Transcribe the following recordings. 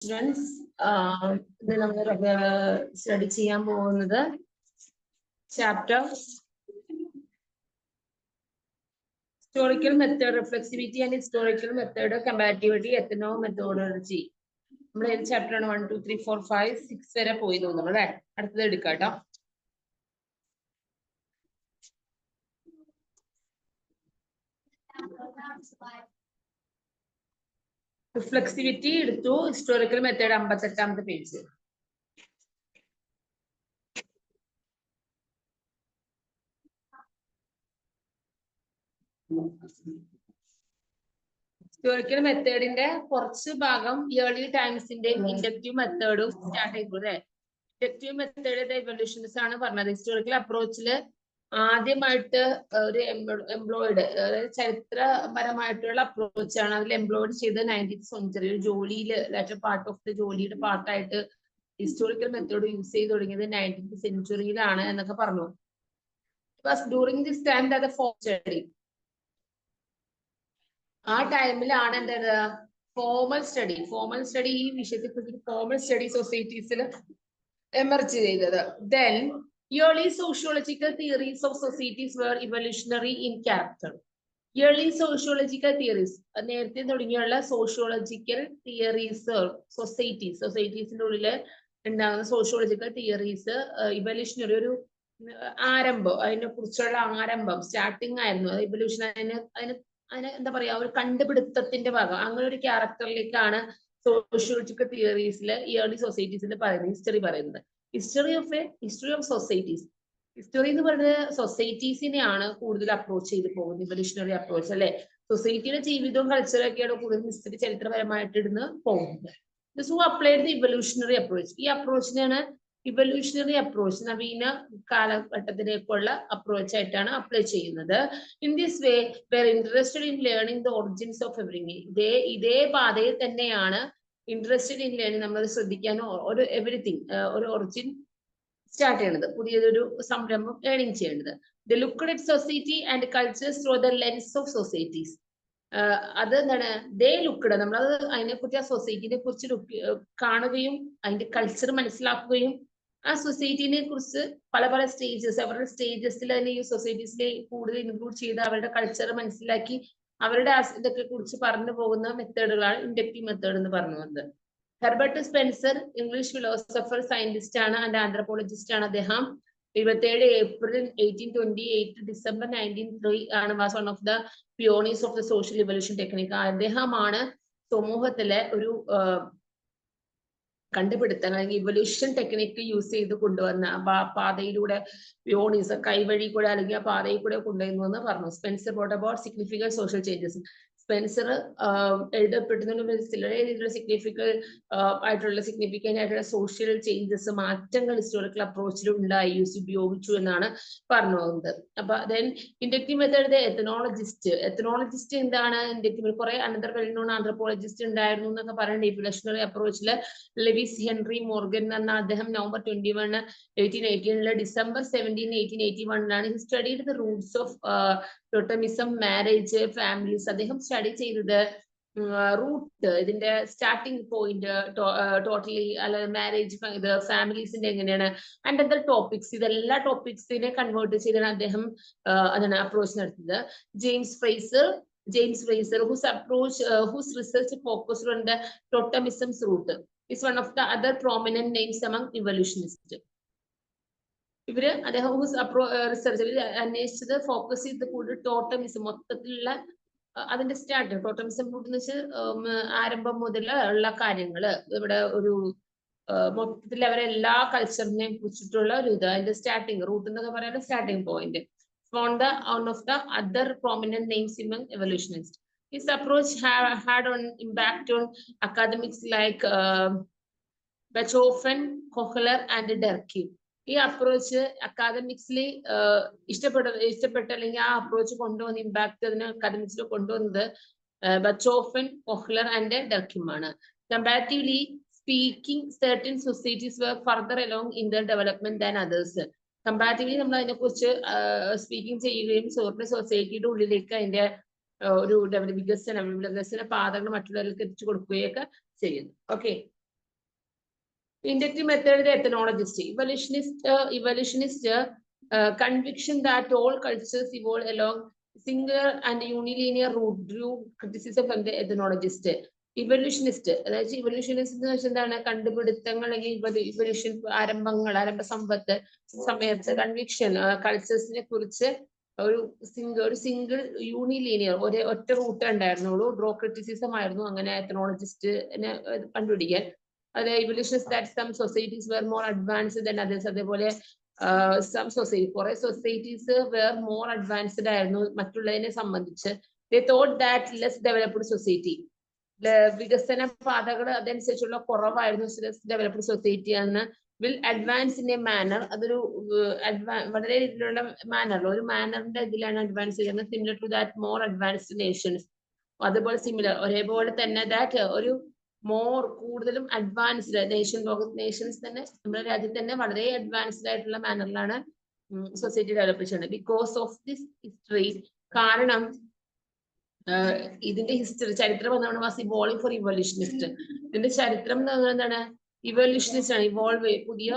Students ഇത് നമ്മൾ study ചെയ്യാൻ പോകുന്നത് chapter historical method reflexivity and historical method comparativity ethnomethodology. നമ്മൾ ഏത് ചാപ്റ്റർ ആണ്? 1 2 3 4 5 6 വരെ പോയി തോന്നുന്നു അല്ലെ. അടുത്തത് എടുക്കാം കേട്ടോ. റിഫ്ലെക്സിവിറ്റി എടുത്തു. ഹിസ്റ്റോറിക്കൽ മെത്തേഡ് 58ാമത്തെ പേജ്. ഹിസ്റ്റോറിക്കൽ മെത്തേഡിന്റെ കുറച്ച് ഭാഗം ഏർലി ടൈംസിന്റെ ഇൻഡക്റ്റീവ് മെത്തേഡും സ്റ്റാർട്ട് ചെയ്തു അല്ലെ. ഇൻഡക്റ്റീവ് മെത്തേഡ് എവല്യൂഷൻസ് ആണ് പറഞ്ഞത്. ഹിസ്റ്റോറിക്കൽ അപ്രോച്ചില് ആദ്യമായിട്ട് ഒരു എംപ്ലോയിഡ്, അതായത് ചരിത്രപരമായിട്ടുള്ള അപ്രോച്ചാണ് അതിൽ എംപ്ലോയിഡ് ചെയ്ത് 19th സെഞ്ചുറി ജോലിയിൽ ലാറ്റർ പാർട്ട് ഓഫ് ദ ജോലിയുടെ പാർട്ടായിട്ട് ഹിസ്റ്റോറിക്കൽ മെത്തേഡ് യൂസ് ചെയ്ത് തുടങ്ങിയത് 19th സെഞ്ചുറിയിലാണ് എന്നൊക്കെ പറഞ്ഞു. During this time the study, ആ ടൈമിലാണ് എന്താ ഫോർമൽ സ്റ്റഡി ഈ വിഷയത്തെ കുറിച്ച് ഫോർമൽ സ്റ്റഡി സൊസൈറ്റീസിൽ എമർജ് ചെയ്തത്. Then early sociological theories of societies were evolutionary in character. Early sociological theories, നേരത്തെ തുടങ്ങിയുള്ള സോഷ്യോളജിക്കൽ തിയറീസ്, സൊസൈറ്റീസിന്റെ ഉള്ളില് ഉണ്ടാകുന്ന സോഷ്യോളജിക്കൽ തിയറീസ് ഇവല്യൂഷണറി ഒരു ആരംഭം, അതിനെ കുറിച്ചുള്ള ആരംഭം സ്റ്റാർട്ടിങ് ആയിരുന്നു. ഇവല്യൂഷൻ അതിന് എന്താ പറയാ, ഒരു കണ്ടുപിടുത്തത്തിന്റെ ഭാഗം, അങ്ങനെ ഒരു ക്യാരക്ടറിലേക്കാണ് സോഷ്യോളജിക്കൽ തിയറീസിൽ ഏർലി സൊസൈറ്റീസിൽ പറയുന്നത്, ഹിസ്റ്ററി പറയുന്നത്. ഹിസ്റ്ററി ഓഫ് സൊസൈറ്റീസ്, ഹിസ്റ്ററി എന്ന് പറയുന്നത് സൊസൈറ്റീസിനെയാണ് കൂടുതൽ അപ്രോച്ച് ചെയ്ത് പോകുന്നത്. ഇവല്യൂഷണറി അപ്രോച്ച് അല്ലെ. സൊസൈറ്റിയുടെ ജീവിതവും കൾച്ചറും ഒക്കെയാണ് കൂടുതൽ ഹിസ്റ്ററി ചരിത്രപരമായിട്ട് ഇടുന്ന് പോകുന്നത്. This who applied the evolutionary approach, ഈ അപ്രോച്ചിനാണ് ഇവല്യൂഷണറി അപ്രോച്ച്, നവീന കാലഘട്ടത്തിലേക്കുള്ള അപ്രോച്ച് ആയിട്ടാണ് അപ്ലൈ ചെയ്യുന്നത്. In this way were interested in learning the origins of everything, ഇതേ പാതയിൽ തന്നെയാണ് ഇൻട്രസ്റ്റഡ് ഇൻ ലേണിംഗ്, നമ്മൾ ശ്രദ്ധിക്കാൻ ഒരു എവറിത്തിങ്, ഒരു ഒറിജിൻ സ്റ്റാർട്ട് ചെയ്യണത്, പുതിയതൊരു സംരംഭം ലേണിംഗ് ചെയ്യേണ്ടത്. The looked at society and cultures through the lens of societies. അത് എന്താണ്, ദേ ലുക്ക്ഡ്, നമ്മളത് അതിനെക്കുറിച്ച് ആ സൊസൈറ്റിനെ കുറിച്ച് കാണുകയും അതിന്റെ കൾച്ചർ മനസ്സിലാക്കുകയും ആ സൊസൈറ്റിനെ കുറിച്ച് പല സ്റ്റേജസ്, അവരുടെ സ്റ്റേജസിൽ തന്നെ ഈ സൊസൈറ്റീസിലെ കൂടുതൽ ഇൻക്ലൂഡ് ചെയ്ത് അവരുടെ കൾച്ചർ മനസ്സിലാക്കി അവരുടെ ഇതൊക്കെ കുറിച്ച് പറഞ്ഞു പോകുന്ന മെത്തേഡുകളാണ് ഇൻഡക്റ്റീവ് മെത്തേഡ് എന്ന് പറഞ്ഞത്. Herbert Spencer English philosopher, scientist ആണ് ആൻഡ് ആന്ത്രപ്പോളജിസ്റ്റ് ആണ്. അദ്ദേഹം 27 ഏപ്രിൽ 1828 ഡിസംബർ 1903 ആണ് was one of the pioneers of the social evolution technique. അദ്ദേഹമാണ് സമൂഹത്തിലെ ഒരു കണ്ടുപിടുത്തം അല്ലെങ്കിൽ ഇവല്യൂഷൻ ടെക്നിക്ക് യൂസ് ചെയ്ത് കൊണ്ടുവന്ന പാതയിലൂടെ, പിയോണീസ് കൈവഴി കൂടെ അല്ലെങ്കിൽ ആ പാതയിൽ കൂടെ കൊണ്ടുവന്നു എന്ന് പറഞ്ഞു. Spencer bought about significant social changes. Spencer എഴുതപ്പെടുന്നതിന് ചില രീതിയിലുള്ള സിഗ്നിഫിക്കന്റ് ആയിട്ടുള്ള സോഷ്യൽ ചേഞ്ചസ്, മാറ്റങ്ങൾ ഹിസ്റ്റോറിക്കൽ അപ്രോച്ചിൽ ഉണ്ടായി, ഉപയോഗിച്ചു എന്നാണ് പറഞ്ഞു പോകുന്നത്. അപ്പൊ ദെൻ ഇൻഡക്റ്റീവ് മെത്തേഡ് എത്തനോളജിസ്റ്റ് എന്താണ്? ഇൻഡക്റ്റീവ് കുറെ അനന്തർ വെൽ നോൺ ആന്ത്രപ്പോളജിസ്റ്റ് ഉണ്ടായിരുന്നു എന്നൊക്കെ പറയുന്നത്. ഇവല്യൂഷണറി അപ്രോച്ചില് ലെവിസ് ഹെൻറി മോർഗൻ എന്ന അദ്ദേഹം November 21 1818 December 17 1881 he studied the Roots of totemism, marriage, families. അദ്ദേഹം സ്റ്റഡി ചെയ്തത് റൂട്ട്, ഇതിന്റെ സ്റ്റാർട്ടിംഗ് പോയിന്റ്, ടോട്ടലി അല്ല മാരേജ്, ഇത് ഫാമിലീസിന്റെ എങ്ങനെയാണ്, ആൻഡ് അതർ ടോപ്പിക്സ്, ഇതെല്ലാ ടോപ്പിക്സിനെ കൺവേർട്ട് ചെയ്താണ് അദ്ദേഹം അതാണ് അപ്രോച്ച് നടത്തിയത്. James Frazer, whose research focused on the totemism's root, is one of the other prominent names among evolutionists. ഇവര് അദ്ദേഹം റിസർച്ച് അന്വേഷിച്ചത്, ഫോക്കസ് ചെയ്ത് കൂടുതൽ ടോട്ടമിസം, മൊത്തത്തിലുള്ള അതിന്റെ സ്റ്റാർട്ട്, ടോട്ടമിസം റൂട്ട് എന്ന് വെച്ചാൽ ആരംഭം മുതൽ ഉള്ള കാര്യങ്ങള്, ഇവിടെ ഒരു മൊത്തത്തിൽ അവരെല്ലാ കൾച്ചറിനെയും കുറിച്ചിട്ടുള്ള ഒരു ഇത്, അതിന്റെ സ്റ്റാർട്ടിങ് റൂട്ട് എന്നൊക്കെ പറയുന്നത് starting point. One of the other prominent names among evolutionists. His approach had an impact on academics like Beethoven, Koehler, and Durkheim. ഈ അപ്രോച്ച് അക്കാദമിക്സിൽ ഇഷ്ടപ്പെട്ട അല്ലെങ്കിൽ ആ അപ്രോച്ച് കൊണ്ടുവന്ന ഇമ്പാക്ട് അതിന് അക്കാദമിക്സിൽ കൊണ്ടുവന്നത് ബെത്തോഫൻ, കൊഹ്ലർ ആൻഡ് ഡർക്കിം ആണ്. Comparatively speaking, certain societies were further along in their development than others. Comparatively നമ്മൾ അതിനെക്കുറിച്ച് സ്പീക്കിംഗ് ചെയ്യുകയും സൊസൈറ്റിയുടെ ഉള്ളിലേക്ക് അതിന്റെ ഒരു വികസന പാതകൾ മറ്റുള്ളവർക്ക് എത്തിച്ചു കൊടുക്കുകയൊക്കെ ചെയ്യുന്നു. Okay, Inductive method, the ethnologist. Evolutionist conviction that all cultures evolve along singular and unilinear route drew criticism from the ethnologist. Evolutionist, അതായത് evolutionist എന്ന് വെച്ചാൽ എന്താണ്, കണ്ടുപിടുത്തങ്ങൾ അല്ലെങ്കിൽ ഇവല്യൂഷൻ ആരംഭ സമയത്ത് കൺവിക്ഷൻ കൾച്ചേഴ്സിനെ കുറിച്ച് ഒരു സിംഗിൾ യൂണിലീനിയർ ഒറ്റ റൂട്ട് ഉണ്ടായിരുന്നുള്ളൂ, ഡ്രോ ക്രിറ്റിസിസം ആയിരുന്നു അങ്ങനെ എത്തനോളജിസ്റ്റിനെ കണ്ടുപിടിക്കാൻ. അതെ, evolutionists that some societies were more advanced than others. അതേപോലെ some society, കുറെ societies were more advanced ആയിരുന്നു മറ്റുള്ളതിനെ സംബന്ധിച്ച്. They thought that less developed society, വികസന പാതകൾ അതനുസരിച്ചുള്ള കുറവായിരുന്നു ഡെവലപ്ഡ് സൊസൈറ്റി ആണ്, will advance in a manner, അതൊരു വളരെ രീതിയിലുള്ള മാനർ, ഒരു മാനറിന്റെ ഇതിലാണ് അഡ്വാൻസ് ചെയ്യുന്നത്, similar to that more advanced nations. അതുപോലെ സിമിലർ ഒരേപോലെ തന്നെ ദാറ്റ് ഒരു കൂടുതലും അഡ്വാൻസ്ഡ് നേഷൻസ് തന്നെ നമ്മുടെ രാജ്യത്ത് തന്നെ വളരെ അഡ്വാൻസ്ഡ് ആയിട്ടുള്ള മാനറിലാണ് സൊസൈറ്റി ഡെവലപ്പ് ചെയ്യുന്നത്. ബിക്കോസ് ഓഫ് ദിസ് ഹിസ്റ്ററി, കാരണം ഇതിന്റെ ഹിസ്റ്ററി ചരിത്രം എന്താണ്, വാസ് ഇവോൾവിംഗ് ഫോർ ഇവല്യൂഷനിസ്റ്റ്. ഇതിന്റെ ചരിത്രം എന്ന് പറയുന്നത് എന്താണ്, ഇവല്യൂഷനിസ്റ്റ് ആണ്, പുതിയ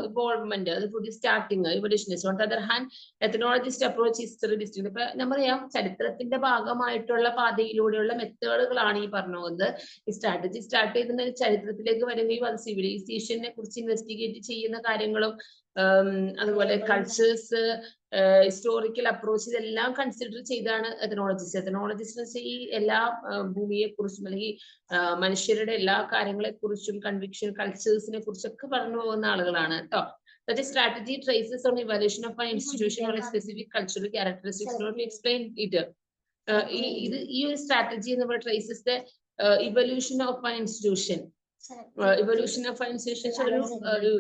ഇവോൾവ്മെന്റ്, അത് പുതിയ starting evolutionist. On the other hand ethnologist approach history distinct. ഇപ്പൊ നമ്മറിയാം ചരിത്രത്തിന്റെ ഭാഗമായിട്ടുള്ള പാതയിലൂടെയുള്ള മെത്തേഡുകളാണ് ഈ പറഞ്ഞു പോകുന്നത്. ഈ സ്ട്രാറ്റജി സ്റ്റാർട്ട് ചെയ്ത ചരിത്രത്തിലേക്ക് വരികയും അത് സിവിലൈസേഷനെ കുറിച്ച് ഇൻവെസ്റ്റിഗേറ്റ് ചെയ്യുന്ന കാര്യങ്ങളും അതുപോലെ കൾച്ചേഴ്സ്, ഹിസ്റ്റോറിക്കൽ അപ്രോച്ച്, ഇതെല്ലാം കൺസിഡർ ചെയ്താണ് എത്തനോളജിസ്റ്റ്. എത്തനോളജിസ്റ്റ് ഈ എല്ലാ ഭൂമിയെ കുറിച്ചും അല്ലെങ്കിൽ മനുഷ്യരുടെ എല്ലാ കാര്യങ്ങളെ കുറിച്ചും കൺവിക്ഷൻ കൾച്ചേഴ്സിനെ കുറിച്ചൊക്കെ പറഞ്ഞു പോകുന്ന ആളുകളാണ് കേട്ടോ. That is strategy traces on evaluation of an institution or a specific cultural characteristics in order to explain it. ഈ ഒരു സ്ട്രാറ്റജി എന്ന് പറയുന്നത് traces the evolution of an institution. Evolution of an institution, ഒരു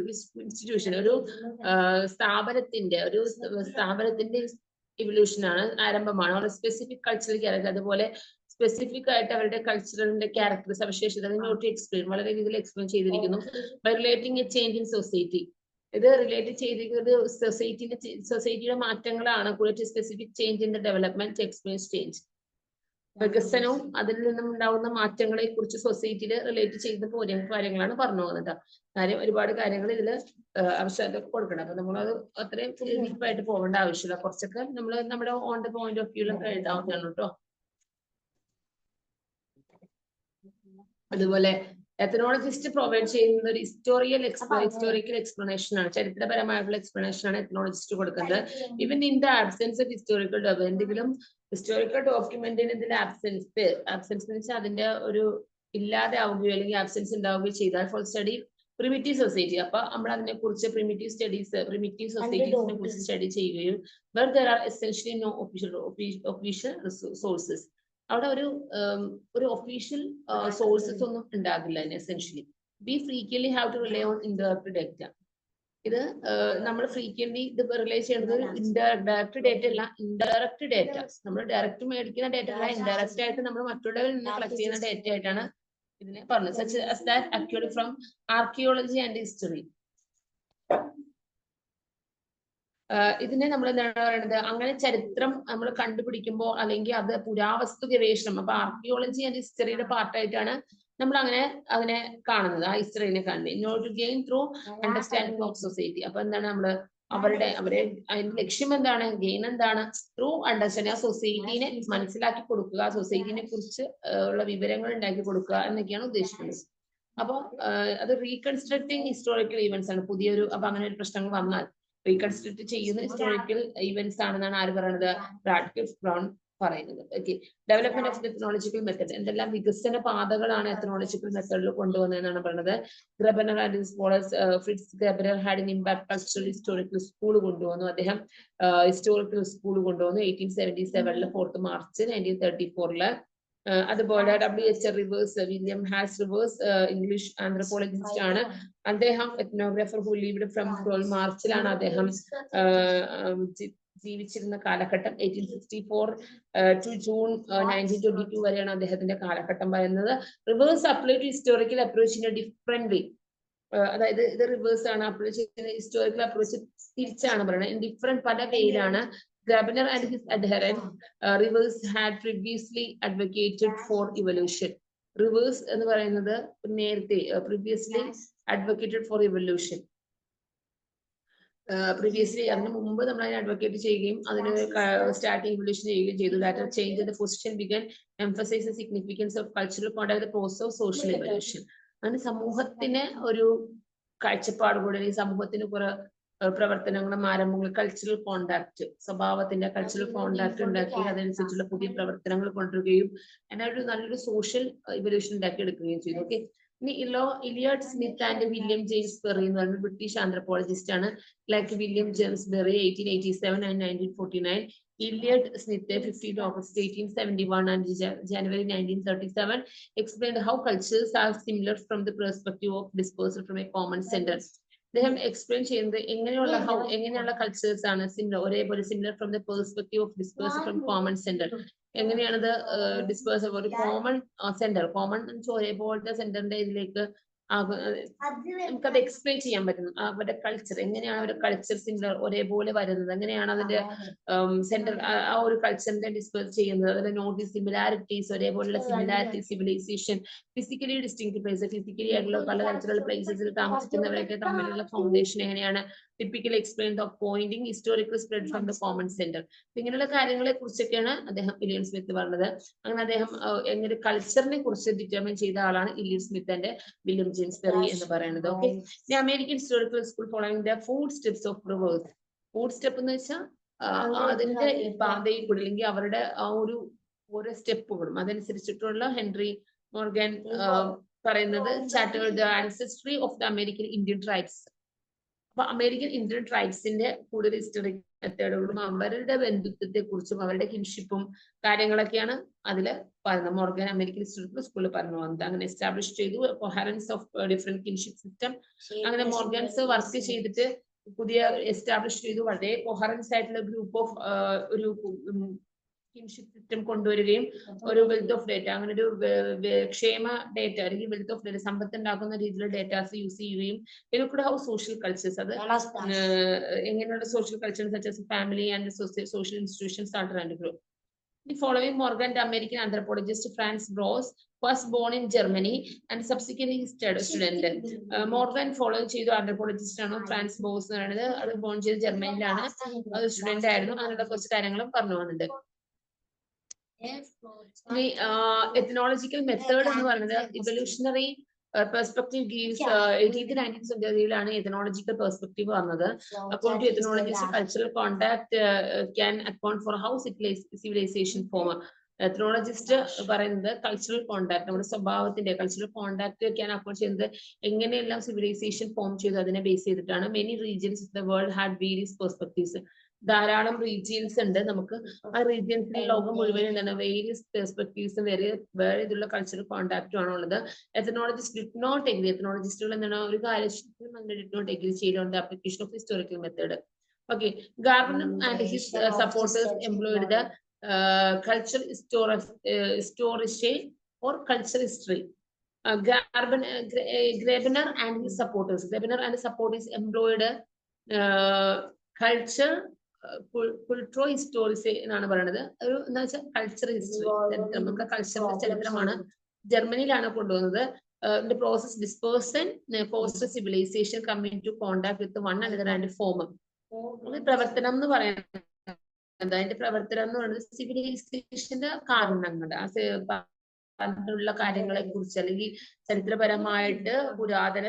ഇൻസ്റ്റിറ്റ്യൂഷൻ, ഒരു സ്ഥാപനത്തിന്റെ evolution ആണ്, ആരംഭമാണ്. ഒരു specific cultural character, അതുപോലെ സ്പെസിഫിക് ആയിട്ട് അവരുടെ കൾച്ചറലിന്റെ ക്യാരക്ടർ സവിശേഷത എക്സ്പ്ലെയിൻ, വളരെ രീതിയിൽ എക്സ്പ്ലെയിൻ ചെയ്തിരിക്കുന്നു. By relating a change in society, ഇത് റിലേറ്റ് ചെയ്തിരിക്കുന്നത് സൊസൈറ്റിയുടെ മാറ്റങ്ങളാണ്. Specific change in the development experience change, വികസനവും അതിൽ നിന്നും ഉണ്ടാവുന്ന മാറ്റങ്ങളെ കുറിച്ച് സൊസൈറ്റിയിൽ റിലേറ്റ് ചെയ്ത കാര്യങ്ങളാണ് പറഞ്ഞു പോകുന്നത്. കാര്യം ഒരുപാട് കാര്യങ്ങൾ ഇതിൽ ആവശ്യമായിട്ട് കൊടുക്കണം. അപ്പൊ നമ്മളത് അത്രയും ഡീപ്പായിട്ട് പോകേണ്ട ആവശ്യമില്ല, കുറച്ചൊക്കെ നമ്മൾ നമ്മുടെ ഓൺ ദ പോയിന്റ് ഓഫ് വ്യൂലൊക്കെ എഴുതാവുന്നതാണ് കേട്ടോ. അതുപോലെ എത്തനോളജിസ്റ്റ് പ്രൊവൈഡ് ചെയ്യുന്ന ഒരു ഹിസ്റ്റോറിക്കൽ എക്സ്പ്ലനേഷൻ ആണ്, ചരിത്രപരമായിട്ടുള്ള എക്സ്പ്ലനേഷൻ ആണ് എത്തനോളജിസ്റ്റ് കൊടുക്കുന്നത്. Even in the absence of historical document, എന്തെങ്കിലും ഹിസ്റ്റോറിക്കൽ ഡോക്യുമെന്റിന് ഇതിന്റെ ആബ്സെൻസ് എന്ന് വെച്ചാൽ അതിന്റെ ഒരു ഇല്ലാതെ ആവുകയോ അല്ലെങ്കിൽ ആബ്സെൻസ് ഉണ്ടാവുകയോ ചെയ്താൽ ഫോർ സ്റ്റഡി പ്രിമിറ്റീവ് സൊസൈറ്റി, അപ്പൊ നമ്മൾ അതിനെ കുറിച്ച് പ്രിമിറ്റീവ് സൊസൈറ്റീസിനെ കുറിച്ച് സ്റ്റഡി ചെയ്യുകയും but there are essentially no official sources, അവിടെ ഒരു ഒഫീഷ്യൽ സോഴ്സസ് ഒന്നും ഉണ്ടാകില്ല. Essentially we frequently have to rely on indirect data. ഇത് നമ്മൾ ഫ്രീക്വന്റ്ലി ഇത് റിലൈ ചെയ്യേണ്ടത് ഡയറക്റ്റ് ഡേറ്റ അല്ല, ഇൻഡയറക്റ്റ് ഡേറ്റ. നമ്മൾ ഡയറക്റ്റ് മേടിക്കുന്ന ഡേറ്റ അല്ല, ഇൻഡയറക്റ്റ് ആയിട്ട് നമ്മൾ മറ്റുള്ളവരിൽ നിന്ന് കളക്ട് ചെയ്യുന്ന ഡേറ്റ ആയിട്ടാണ് ഇതിനെ പറഞ്ഞത്. Such as that acquired from archaeology and history. ഇതിനെ നമ്മൾ എന്താണ് പറയുന്നത്, അങ്ങനെ ചരിത്രം നമ്മൾ കണ്ടുപിടിക്കുമ്പോൾ അല്ലെങ്കിൽ അത് പുരാവസ്തു ഗവേഷണം, അപ്പൊ ആർക്കിയോളജി ആൻഡ് ഹിസ്റ്ററിയുടെ പാർട്ടായിട്ടാണ് നമ്മൾ അങ്ങനെ അതിനെ കാണുന്നത്, ആ ഹിസ്റ്ററിനെ കാണുന്നത്. In order to gain through understanding of society. അപ്പൊ എന്താണ് അവരെ അതിന്റെ ലക്ഷ്യം എന്താണ്, ഗെയിൻ എന്താണ്, ത്രൂ അണ്ടർസ്റ്റാൻഡിംഗ്, ആ സൊസൈറ്റിനെ മനസ്സിലാക്കി കൊടുക്കുക, ആ സൊസൈറ്റിനെ കുറിച്ച് ഉള്ള വിവരങ്ങൾ ഉണ്ടാക്കി കൊടുക്കുക എന്നൊക്കെയാണ് ഉദ്ദേശിക്കുന്നത്. അപ്പൊ അത് റീകൺസ്ട്രക്ടിങ് ഹിസ്റ്റോറിക്കൽ ഈവന്റ്സ് ആണ്. അപ്പൊ അങ്ങനെ ഒരു പ്രശ്നങ്ങൾ വന്നാൽ റീകൺസ്ട്രക്ട് ചെയ്യുന്ന ഹിസ്റ്റോറിക്കൽ ഈവന്റ്സ് ആണെന്നാണ് ആര് പറയുന്നത്, റാഡ്ക്ലിഫ് ബ്രൗൺ പറയുന്നത്. Okay, development of ethnological method, എന്തെല്ലാം വികസന പാതകളാണ് എത്തനോളജിക്കൽ മെത്തഡിൽ കൊണ്ടുവന്നതെന്നാണ് പറയുന്നത്. Graebner and scholars, Fritz Graebner had an impact cultural historical school കൊണ്ടുവന്നു. അദ്ദേഹം ഹിസ്റ്റോറിക്കൽ സ്കൂൾ കൊണ്ടുവന്നു 1877 4 മാർച്ച് 1934. അതുപോലെ WH reverse, William has reverse English anthropologist ആണ്. അദ്ദേഹം എത്നോഗ്രാഫർ ഹു ലീവ്ഡ് ഫ്രം 12 മാർച്ചിലാണ് അദ്ദേഹം ജീവിച്ചിരുന്ന കാലഘട്ടം. 1864 ടു ജൂൺ 1922 വരെയാണ് അദ്ദേഹത്തിന്റെ കാലഘട്ടം പറയുന്നത്. Reverse apply to historical approach in a different way, അതായത് ഇത് റിവേഴ്സ് ആണ് അപ്ലൈ ചെയ്യുന്ന ഹിസ്റ്റോറിക്കൽ അപ്രോച്ച് തിരിച്ചാണ് പറയുന്നത്. ഡിഫറെന്റ് പല പേരാണ്. Grabner and his adherents, Rivers had previously advocated for evolution. Reverse എന്ന് പറയുന്നത് നേരത്തെ previously advocated for evolution. Previously അതിന് മുമ്പ് നമ്മൾ അതിനെ അഡ്വക്കേറ്റ് ചെയ്യുകയും അതിന് സ്റ്റാർട്ടിംഗ് ഇവല്യൂഷൻ ചെയ്യുകയും ചെയ്തു. Later change in the position began emphasise the significance of cultural contact the process of social evolution. അങ്ങനെ സമൂഹത്തിന് ഒരു കാഴ്ചപ്പാട് കൂടെ ഈ സമൂഹത്തിന് കുറെ പ്രവർത്തനങ്ങളും ആരംഭങ്ങളും കൾച്ചറൽ കോണ്ടാക്ട് സ്വഭാവത്തിന്റെ കൾച്ചറൽ കോണ്ടാക്ട് ഉണ്ടാക്കി അതനുസരിച്ചുള്ള പുതിയ പ്രവർത്തനങ്ങൾ കൊണ്ടുവരികയും അങ്ങനെ ഒരു നല്ലൊരു സോഷ്യൽ ഇവല്യൂഷൻ ഉണ്ടാക്കി എടുക്കുകയും ചെയ്തു. ഓക്കെ, ഇനി Iliad Smith and William James berry എന്ന് പറയുന്ന ബ്രിട്ടീഷ് ആന്ത്രപ്പോളജിസ്റ്റ് ആണ്. Like William James berry 1887 and 1949. Iliad Smith 15 August 1871 and January 1937 explained how cultures are similar from the perspective of dispersal from a common center. അദ്ദേഹം explain ചെയ്യുന്നത് എങ്ങനെയുള്ള cultures ആണ് similar ഒരേപോലെ similar from the perspective of dispersal from common centre. എങ്ങനെയാണത് dispersal ഒരു common centre common ഒരേപോലത്തെ സെന്ററിന്റെ ഇതിലേക്ക് നമുക്കത് എക്സ്പ്ലെയിൻ ചെയ്യാൻ പറ്റുന്നു. അവരുടെ കൾച്ചർ എങ്ങനെയാണ് അവരുടെ കൾച്ചർ സിമിലർ ഒരേപോലെ വരുന്നത്, എങ്ങനെയാണ് അതിന്റെ സെന്റർ ആ ഒരു കൾച്ചറിന്റെ ഡിസ്പേഴ്സ് ചെയ്യുന്നത്, അതിന്റെ നോട്ടീസ് സിമിലാരിറ്റീസ് ഒരേപോലുള്ള similarity civilization physically distinct place physically ആയിട്ടുള്ള പല തരത്തിലുള്ള പ്ലേസസിൽ താമസിക്കുന്നവരൊക്കെ തമ്മിലുള്ള ഫൗണ്ടേഷൻ എങ്ങനെയാണ് typically explain the pointing historical spread from the common center. ഇങ്ങനെയുള്ള കാര്യങ്ങളെ കുറിച്ചൊക്കെയാണ് അദ്ദേഹം വില്യം സ്മിത്ത് പറഞ്ഞത്. അങ്ങനെ അദ്ദേഹം എങ്ങനെ കൾച്ചറിനെ കുറിച്ച് ഡിറ്റർമിൻ ചെയ്ത ആളാണ് Iliad Smith and William James berry എന്ന് പറയുന്നത്. Okay, American historical school following the food steps of reverse. Food step എന്ന് വെച്ചാൽ അതിന്റെ പാതയിൽ കൂടി അല്ലെങ്കിൽ അവരുടെ ആ ഒരു ഓരോ സ്റ്റെപ്പുകളും അതനുസരിച്ചിട്ടുള്ള ഹെൻറി മോർഗൻ പറയുന്നത് chartered the ancestry of the American Indian tribes. അപ്പൊ അമേരിക്കൻ ഇന്ത്യൻ ട്രൈബ്സിന്റെ കൂടുതൽ ഹിസ്റ്ററിക് മെത്തേഡുകളും അവരുടെ ബന്ധുത്വത്തെ കുറിച്ചും അവരുടെ കിൻഷിപ്പും കാര്യങ്ങളൊക്കെയാണ് അതില് പറയുന്നത്. മോർഗൻ അമേരിക്കൻ ഹിസ്റ്റോറിക്കൽ സ്കൂളിൽ പറഞ്ഞു വന്നത്. അങ്ങനെ എസ്റ്റാബ്ലിഷ് ചെയ്തു coherence of different kinship system. അങ്ങനെ മോർഗൻസ് വർക്ക് ചെയ്തിട്ട് പുതിയ എസ്റ്റാബ്ലിഷ് ചെയ്തു വളരെ കൊഹറൻസ് ആയിട്ടുള്ള ഗ്രൂപ്പ് ഓഫ് ഒരു കിൻഷിപ്പ് സിസ്റ്റം കൊണ്ടുവരികയും ഒരു വെൽത്ത് ഓഫ് ഡേറ്റ അങ്ങനെ ഒരു ക്ഷേമ ഡേറ്റ അല്ലെങ്കിൽ വെൽത്ത് ഓഫ് ഡേറ്റ സമ്പത്ത് ഉണ്ടാക്കുന്ന രീതിയിലുള്ള ഡേറ്റാസ് യൂസ് ചെയ്യുകയും ഇതിലൂടെ ഹൗ സോഷ്യൽ കൾച്ചേഴ്സ് അത് എങ്ങനെയുള്ള social cultures such as family and social institutions started and grow. The following Morgan, the American anthropologist Franz Boas, was born in Germany and subsequently student. Morgan follow ചെയ്തു anthropologist ആണ് France boss എന്ന് പറയുന്നത്. അത് bone ചെയ്ത് ജർമ്മനിയിലാണ്, അത് student ആയിരുന്നു. അങ്ങനെയുള്ള കുറച്ച് കാര്യങ്ങളും പറഞ്ഞു വന്നിട്ടുണ്ട്. ഇനി എത്നോളജിക്കൽ മെത്തേഡ് എന്ന് പറയുന്നത് evolutionary perspective gives 18th 19th centuryയിലാണ് എത്നോളജിക്കൽ പെർസ്പെക്ടീവ് വന്നത്. According to ethnologist cultural contact can account for how civilization form. Ethnologist പറയുന്നത് കൾച്ചറൽ കോണ്ടാക്ട് നമ്മുടെ സ്വഭാവത്തിന്റെ കൾച്ചറൽ കോണ്ടാക്ട് ക്യാൻ അക്കൗണ്ട് ചെയ്യുന്നത് എങ്ങനെയെല്ലാം സിവിലൈസേഷൻ ഫോം ചെയ്തു അതിനെ ബേസ് ചെയ്തിട്ടാണ്. Many regions of the world had various perspectives. ധാരാളം റീജിയൻസ് ഉണ്ട്. നമുക്ക് ആ റീജിയൻസിൽ ലോകം മുഴുവൻ എന്താണ് വേരിയസ് പെർസ്പെക്ടീവ്സും വേറെ ഇതിലുള്ള കൾച്ചറൽ കോണ്ടാക്റ്റും ആണുള്ളത്. Ethnologist did not agree. എത്നോളജിസ്റ്റുകൾ എന്താണ് ഒരു കാര്യത്തിലും അങ്ങനെ ഡിഡ് നോട്ട് എഗ്രി ചെയ്തുകൊണ്ട് application of historical method. Okay, Graebner and his supporters employed the culture historische or culture history. Graebener and his supporters employed culture കുൾട്രോ ഹിസ്റ്റോറിസെ എന്നാണ് പറയുന്നത്. ഒരു എന്താ വെച്ചാൽ കൾച്ചർ ഹിസ്റ്ററി ചരിത്രം നമ്മുടെ കൾച്ചറിന്റെ ചരിത്രമാണ് ജർമ്മനിയിലാണ് കൊണ്ടുവന്നത്. Process dispersion cost civilisation coming to contact with one another and form. പ്രവർത്തനം എന്ന് പറയുന്നത് അതിന്റെ പ്രവർത്തനം എന്ന് പറയുന്നത് സിവിലൈസേഷന്റെ കാരണങ്ങൾ ുള്ള കാര്യങ്ങളെ കുറിച്ച് അല്ലെങ്കിൽ ചരിത്രപരമായിട്ട് പുരാതന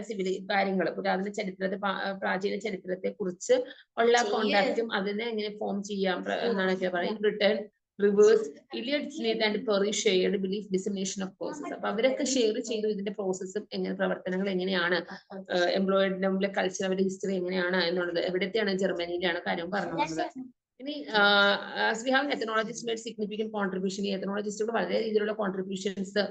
പുരാതന ചരിത്രത്തെ പ്രാചീന ചരിത്രത്തെ കുറിച്ച് ഉള്ള കോണ്ടാക്റ്റും അതിനെ എങ്ങനെ ഫോം ചെയ്യാം എന്നാണ് പറയുന്നത്. Return reverse Elliot Smith and Perry shared belief dissemination of process. അപ്പൊ അവരൊക്കെ ഷെയർ ചെയ്തു ഇതിന്റെ പ്രോസസ്സും എങ്ങനെ പ്രവർത്തനങ്ങൾ എങ്ങനെയാണ് എംപ്ലോയിഡിന്റെ കൾച്ചർ അവരുടെ ഹിസ്റ്ററി എങ്ങനെയാണ് എന്നുള്ളത്. എവിടത്തെയാണ് ജർമ്മനിയിലാണ് കാര്യം പറഞ്ഞു വന്നത്. ഇനി as we have ethnologists made significant contribution. ഈ എത്നോളജിസ്റ്റുകൾ വളരെ രീതിയിലുള്ള കോൺട്രിബ്യൂഷൻസ്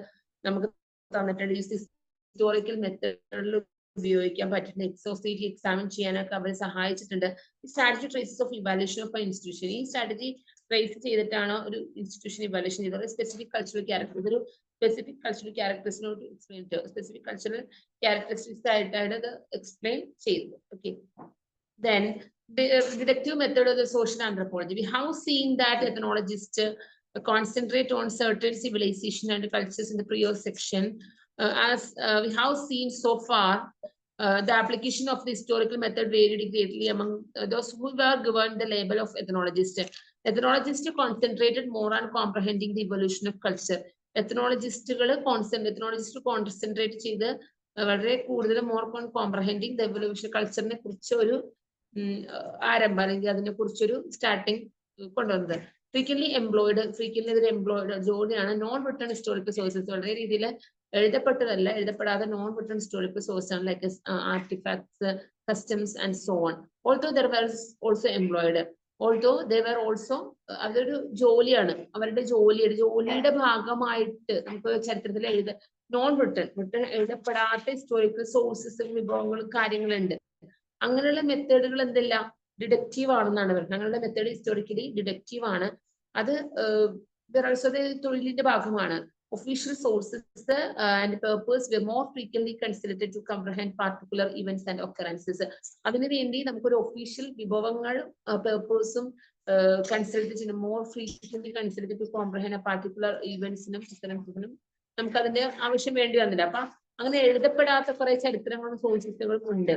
നമുക്ക് തന്നിട്ടുണ്ട്. ഹിസ്റ്റോറിക്കൽ മെത്തേഡിൽ ഉപയോഗിക്കാൻ പറ്റുന്ന എക്സോസിറ്റി എക്സാമിൻ ചെയ്യാനൊക്കെ അവർ സഹായിച്ചിട്ടുണ്ട്. Strategy traces of evaluation of institution. ഈ സ്ട്രാറ്റജി ട്രേസ് ചെയ്തിട്ടാണ് ഒരു ഇൻസ്റ്റിറ്റ്യൂഷൻ ഇവാലുവേഷൻ ചെയ്തത്. സ്പെസിഫിക് കൾച്ചറൽ ക്യാരക്ടർ ഇതൊരു സ്പെസിഫിക് കൾച്ചറൽ ക്യാരക്ടേഴ്സിനോട് എക്സ്പ്ലെയിൻ സ്പെസിഫിക് കൾച്ചറൽ ക്യാരക്ടറിസ്റ്റിക്സ് ആയിട്ടാണ് ഇത് എക്സ്പ്ലെയിൻ ചെയ്തത്. Okay, then the deductive method of the social anthropology. We have seen that ethnologists concentrate on certain civilization and cultures in the previous section. As we have seen so far, the application of the historical method varied greatly among those who were given the label of ethnologist. Ethnologists concentrated more on comprehending the evolution of culture. എത്തനോളജിസ്റ്റുകൾ concentrate ചെയ്ത് വളരെ കൂടുതൽ more on comprehending the evolution കൾച്ചറിനെ കുറിച്ച് ഒരു ആരംഭം അല്ലെങ്കിൽ അതിനെ കുറിച്ചൊരു സ്റ്റാർട്ടിങ് കൊണ്ടുവന്നത്. ഫ്രീക്വന്റ്ലി എംപ്ലോയിഡ് ജോലിയാണ് നോൺ റിട്ടേൺ ഹിസ്റ്റോറിക്കൽ സോഴ്സസ്. വളരെ രീതിയിൽ എഴുതപ്പെട്ടതല്ല, എഴുതപ്പെടാതെ നോൺ റിട്ടേൺ ഹിസ്റ്റോറിക്കൽ സോഴ്സ് ആണ്, like artefacts, customs and so on. Also there was also employed, also they were also അതൊരു ജോലിയാണ്, അവരുടെ ജോലിയുടെ ഭാഗമായിട്ട് നമുക്ക് ചരിത്രത്തിൽ നോൺ റിട്ടേൺ എഴുതപ്പെടാത്ത ഹിസ്റ്റോറിക്കൽ സോഴ്സസ്, വിഭവങ്ങളും കാര്യങ്ങളുണ്ട്. അങ്ങനെയുള്ള മെത്തേഡുകൾ എന്തില്ല, ഡിഡക്റ്റീവ് ആണെന്നാണ് പറയുന്നത്. ഞങ്ങളുടെ മെത്തേഡ് ഹിസ്റ്റോറിക്കലി ഡിഡക്റ്റീവ് ആണ്. അത് തൊഴിലിന്റെ ഭാഗമാണ്. Official sources and purpose were more frequently considered to comprehend particular events and occurrences. അതിനു വേണ്ടി നമുക്കൊരു ഒഫീഷ്യൽ വിഭവങ്ങൾ പേർപ്പേഴ്സും കൺസിഡർ ചെയ്യുന്ന more frequently consider to comprehend particular ഇവന്റ്സിനും occurrencesനും നമുക്ക് അതിന്റെ ആവശ്യം വേണ്ടി വന്നില്ല. അപ്പൊ അങ്ങനെ എഴുതപ്പെടാത്ത കുറെ ചരിത്രങ്ങളും സോഴ്സസുകളും ഉണ്ട്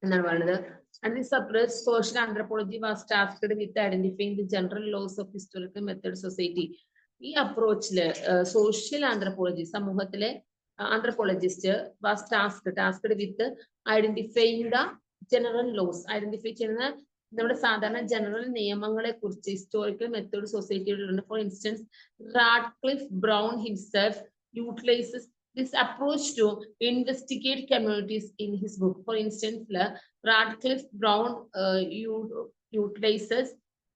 എന്നാണ് പറയുന്നത്. And this approach, social anthropology was tasked with identifying the general laws of historical method society. ഈ അപ്രോച്ചില് സോഷ്യൽ ആന്ത്രപ്പോളജി, സമൂഹത്തിലെ anthropologist was tasked with identifying the general laws. Identify ചെയ്യുന്ന നമ്മുടെ സാധാരണ ജനറൽ നിയമങ്ങളെ കുറിച്ച് ഹിസ്റ്റോറിക്കൽ മെത്തേഡ് സൊസൈറ്റിയിലുണ്ട്. For instance, Radcliffe Brown himself utilises this approach to investigate communities in his book. For instance, Radcliffe Brown utilizes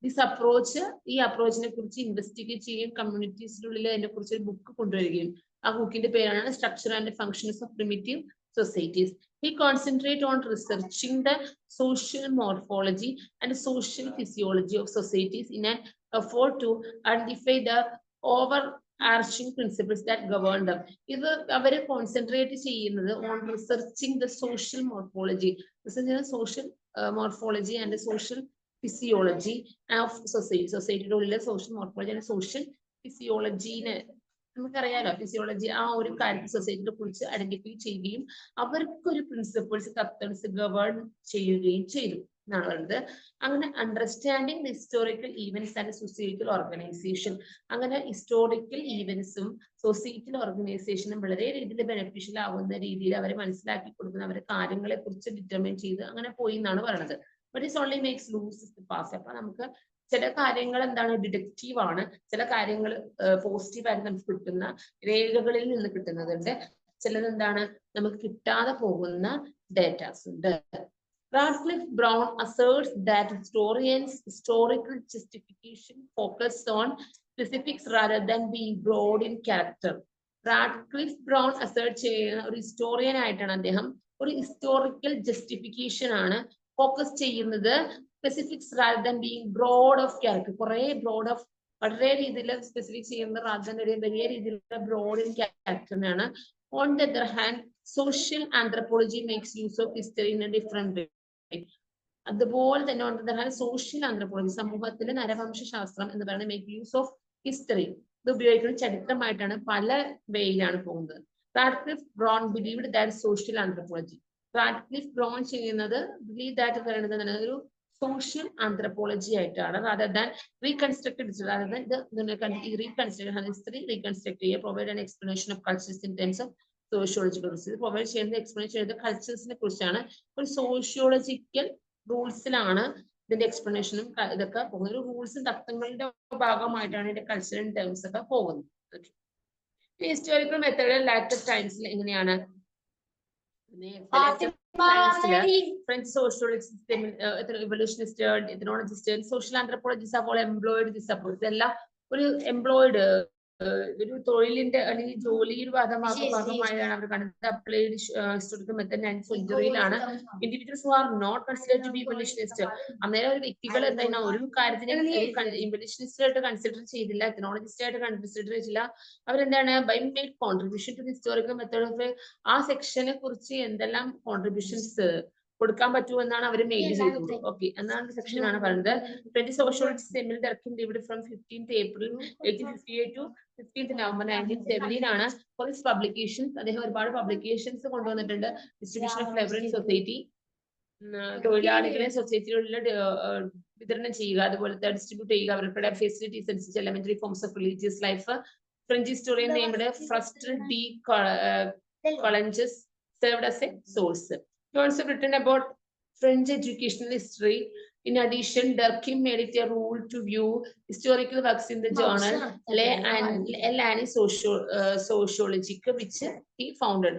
this approach. ഈ അപ്രോച്ചിനെ കുറിച്ച് investigate ചെയ്യും, കമ്മ്യൂണിറ്റീസിനുള്ളിൽ അതിനെ കുറിച്ച് ഒരു ബുക്ക് കൊണ്ടുവരികയും ആ ബുക്കിന്റെ പേരാണ് structure and functions of primitive societies. He concentrated on researching the social morphology and social physiology of societies in an effort to identify the overarching principles that govern them. ഇത് അവര് കോൺസെൻട്രേറ്റ് ചെയ്യുന്നത് on researching the social morphology, social morphology and social physiology of സൊസൈറ്റിയുടെ ഉള്ളിലെ social morphology and social ഫിസിയോളജീനെ നമുക്കറിയാലോ, physiology ആ ഒരു കാര്യത്തിൽ സൊസൈറ്റിയെ കുറിച്ച് ഐഡന്റിഫൈ ചെയ്യുകയും അവർക്കൊരു പ്രിൻസിപ്പിൾസ് കത്തൻസ് ഗവേൺ ചെയ്യുകയും ചെയ്തു എന്നാണ് പറയുന്നത്. അങ്ങനെ understanding the historical events and societal organisation, അങ്ങനെ ഹിസ്റ്റോറിക്കൽ ഈവൻസും സൊസൈറ്റൽ ഓർഗനൈസേഷനും വളരെ രീതിയിൽ ബെനിഫിഷ്യൽ ആവുന്ന രീതിയിൽ അവരെ മനസ്സിലാക്കി കൊടുക്കുന്ന അവരെ കാര്യങ്ങളെ കുറിച്ച് ഡിറ്റർമിൻ ചെയ്ത് അങ്ങനെ പോയി എന്നാണ് പറയുന്നത്. But it's only makes lose the past. അപ്പൊ നമുക്ക് ചില കാര്യങ്ങൾ എന്താണ് ഡിഡക്റ്റീവ് ആണ്, ചില കാര്യങ്ങൾ പോസിറ്റീവ് ആയിട്ട് നമുക്ക് കിട്ടുന്ന രേഖകളിൽ നിന്ന് കിട്ടുന്നതുണ്ട്, ചിലത് എന്താണ് നമുക്ക് കിട്ടാതെ പോകുന്ന ഡേറ്റാസ് ഉണ്ട്. Radcliffe Brown asserts that historians' historical justification focus on specifics rather than being broad in character. Radcliffe Brown assert ചെയ്യുന്ന ഒരു ഹിസ്റ്റോറിയൻ ആയിട്ടാണ് അദ്ദേഹം. ഒരു ഹിസ്റ്റോറിക്കൽ ജസ്റ്റിഫിക്കേഷൻ ആണ് ഫോക്കസ് ചെയ്യുന്നത്, specifics rather than being broad of character. കുറെ broad of വളരെ രീതിയിൽ സ്പെസിഫിക് ചെയ്യുന്ന rather than ഒരു വലിയ രീതിയിലുള്ള ബ്രോഡ് ഇൻ ക്യാരക്ടറിനാണ്. On the other hand, social anthropology makes use of history in a different way. അതുപോലെ തന്നെ സോഷ്യൽ ആന്ത്രപ്പോളജി, സമൂഹത്തിലെ നരവംശ ശാസ്ത്രം എന്ന് പറയുന്നത് മേക്ക് യൂസ് ഓഫ് ഹിസ്റ്ററി, ഇത് ഉപയോഗിക്കുന്ന ചരിത്രമായിട്ടാണ് പല വേയിലാണ് പോകുന്നത്. Radcliffe brown believed that social anthropology, Radcliffe brown ചെയ്യുന്നത് ബിലീവ് ദാറ്റ് പറയുന്നത് ഒരു സോഷ്യൽ ആന്ത്രപ്പോളജി ആയിട്ടാണ്, rather than reconstructed history, rather than the reconstructed history, reconstruct ചെയ്യുക, provide an explanation of cultures in terms of sociological rules. Provide ചെയ്യുന്നത് explain ചെയ്യുന്നത് കൾച്ചേഴ്സിനെ കുറിച്ചാണ്, ഒരു sociological റൂൾസിലാണ് ഇതിന്റെ എക്സ്പ്ലനേഷനും ഇതൊക്കെ പോകുന്നത്. ഒരു റൂൾസും തത്വങ്ങളുടെ ഭാഗമായിട്ടാണ് ഇതിന്റെ കൾച്ചറൽ ടേംസ് ഒക്കെ പോകുന്നത്. ഹിസ്റ്റോറിക്കൽ മെത്തേഡ് ലാറ്റർ ടൈംസിൽ എങ്ങനെയാണ്? French sociologist, evolutionist, എത്നോളജിസ്റ്റ്, social anthropologist അപ്പോൾ എംപ്ലോയിഡ് ദിസ് അപ്രോച്ച്. ഇതെല്ലാം ഒരു എംപ്ലോയിഡ് ഒരു തൊഴിലിന്റെ അല്ലെങ്കിൽ ജോലിയുടെ ഭാഗമായാണ് അവർ കണ്ടത്. അപ്ലൈഡ് ഹിസ്റ്റോറിക്കൽ മെത്തേഡ് 9th സെഞ്ച്വറിയിലാണ്. Individuals who are not considered to be evolutionist, അന്നേരം ഒരു വ്യക്തികൾ എന്താ ഒരു കാര്യത്തിനെ ഇവല്യൂഷനിസ്റ്റ് ആയിട്ട് കൺസിഡർ ചെയ്തില്ല, എത്നോളജിസ്റ്റ് ആയിട്ട് കൺസിഡർ ചെയ്തില്ല. അവരെന്താണ് by made contribution to historical method of ആ സെക്ഷനെ കുറിച്ച് എന്തെല്ലാം കോൺട്രിബ്യൂഷൻസ് കൊടുക്കാൻ പറ്റുമെന്നാണ് അവർ മെയിൽ ചെയ്തത്. ഓക്കെ, എന്നാണ് സെക്ഷൻ ആണ് പറയുന്നത്. French sociologist Emile Durkheim lived from 15th April 1858 to 15th November 1917 ആണ്. ഫോർ ഹിസ് പബ്ലിക്കേഷൻസ് അദ്ദേഹം ഒരുപാട് പബ്ലിക്കേഷൻസ് കൊണ്ടുവന്നിട്ടുണ്ട്. Distribution of labour in society, തൊഴിലാളികളെ സൊസൈറ്റികളിൽ വിതരണം ചെയ്യുക, അതുപോലെ ഡിസ്ട്രിബ്യൂട്ട് ചെയ്യുക, അവരുടെ ഫെസിലിറ്റീസ് അനുസരിച്ച് elementary forms of religious life. French historian named first D Collanges served as a source. He also written about French educational history. In addition, Durkheim made it a rule to view historical works in the journal L'Année Sociologique, which he founded.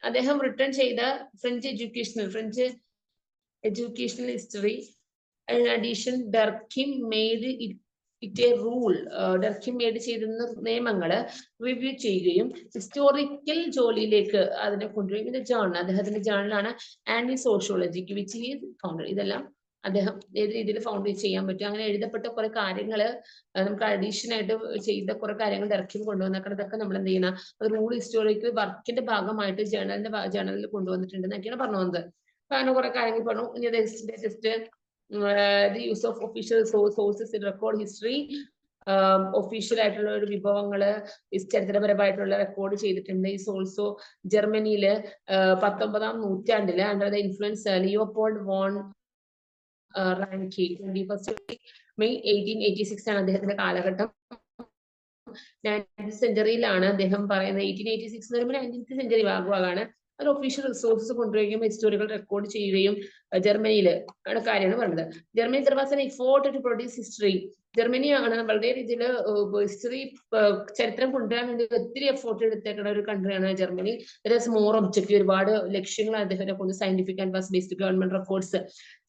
അദ്ദേഹം return ചെയ്ത French educational history. In addition, Durkheim made it a rule. Durkheim made ചെയ്തിരുന്ന നിയമങ്ങള് review ചെയ്യുകയും historical ജോലിയിലേക്ക് അതിനെ കൊണ്ടുവരുന്ന journal, അദ്ദേഹത്തിന്റെ ജേർണലാണ് anti സോഷ്യോളജിക്ക്, which he founded. ഇതെല്ലാം അദ്ദേഹം ഏത് രീതിയിൽ ഫൗണ്ട് ചെയ്യാൻ പറ്റും, അങ്ങനെ എഴുതപ്പെട്ട കുറെ കാര്യങ്ങള് നമുക്ക് അഡീഷൻ ആയിട്ട് ചെയ്ത കുറെ കാര്യങ്ങൾ ഡർക്കിം കൊണ്ടുവന്നേക്കണം. ഇതൊക്കെ നമ്മൾ എന്ത് ചെയ്യണം, റൂൾ ഹിസ്റ്റോറിക്കൽ വർക്കിന്റെ ഭാഗമായിട്ട് ജേർണലിൽ കൊണ്ടുവന്നിട്ടുണ്ട് എന്നൊക്കെയാണ് പറഞ്ഞു വന്നത്. അപ്പൊ അങ്ങനെ കുറെ കാര്യങ്ങൾ പറഞ്ഞു. ഇനി just the use of official sources in record history. Official ആയിട്ടുള്ള ഒരു വിഭവങ്ങള് ചരിത്രപരമായിട്ടുള്ള റെക്കോർഡ് ചെയ്തിട്ടുണ്ട്. ഈസ് ഓൾസോ ജർമ്മനിയില് 19ാം നൂറ്റാണ്ടില് under the influence Leopold von Ranke 21st May 1886 ആണ് അദ്ദേഹത്തിന്റെ കാലഘട്ടം. 19th സെഞ്ചുറിയിലാണ് അദ്ദേഹം പറയുന്നത്. 1886 എന്ന് പറയുമ്പോൾ 19th സെഞ്ചുറി ഭാഗമാണ്. ഒരു ഒഫീഷ്യൽ റിസോഴ്സസ് കൊണ്ടുവരികയും ഹിസ്റ്റോറികൾ റെക്കോർഡ് ചെയ്യുകയും ജർമ്മനിയില് ആണ് കാര്യമാണ് പറഞ്ഞത്. Germany there was an effort to produce history. ജർമ്മനിയാണ് വളരെ രീതിയിൽ ഹിസ്റ്ററി ചരിത്രം കൊണ്ടുവരാൻ വേണ്ടി ഒത്തിരി എഫോർട്ട് എടുത്തേക്കുന്ന ഒരു കൺട്രിയാണ് ജർമ്മനി. മോർ ഒബ്ജക്റ്റീവ്, ഒരുപാട് ലക്ഷ്യങ്ങൾ അദ്ദേഹത്തെ കൊണ്ട് scientific and was based government records,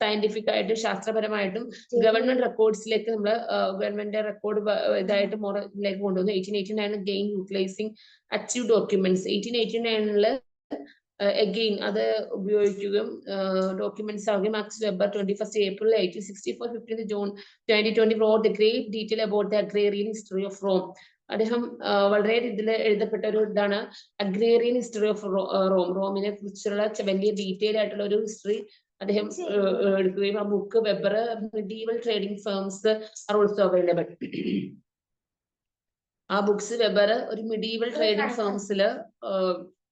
scientific ആയിട്ട് ശാസ്ത്രപരമായിട്ടും ഗവൺമെന്റ് റെക്കോർഡ്സിലേക്ക് നമ്മൾ ഗവൺമെന്റ് റെക്കോർഡ് ഇതായിട്ട് മോറിലേക്ക് കൊണ്ടുവന്നു. 1889 gain utilising achieve documents. 1889 again അത് ഉപയോഗിക്കുകയും ഡോക്യുമെന്റ്സ് ആവുകയും. Max Weber 21st April 1864 15th June 2020 wrote the great detail about the agrarian history of Rome. അദ്ദേഹം വളരെ ഇതിൽ എഴുതപ്പെട്ട ഒരു ഇതാണ് അഗ്രേറിയൻ ഹിസ്റ്ററി ഓഫ് റോമിനെ കുറിച്ചുള്ള വലിയ ഡീറ്റെയിൽ ആയിട്ടുള്ള ഒരു ഹിസ്റ്ററി അദ്ദേഹം എടുക്കുകയും. ആ book weber medieval trading firms are also available. ആ ബുക്സ് വെബർ ഒരു medieval trading firmsല്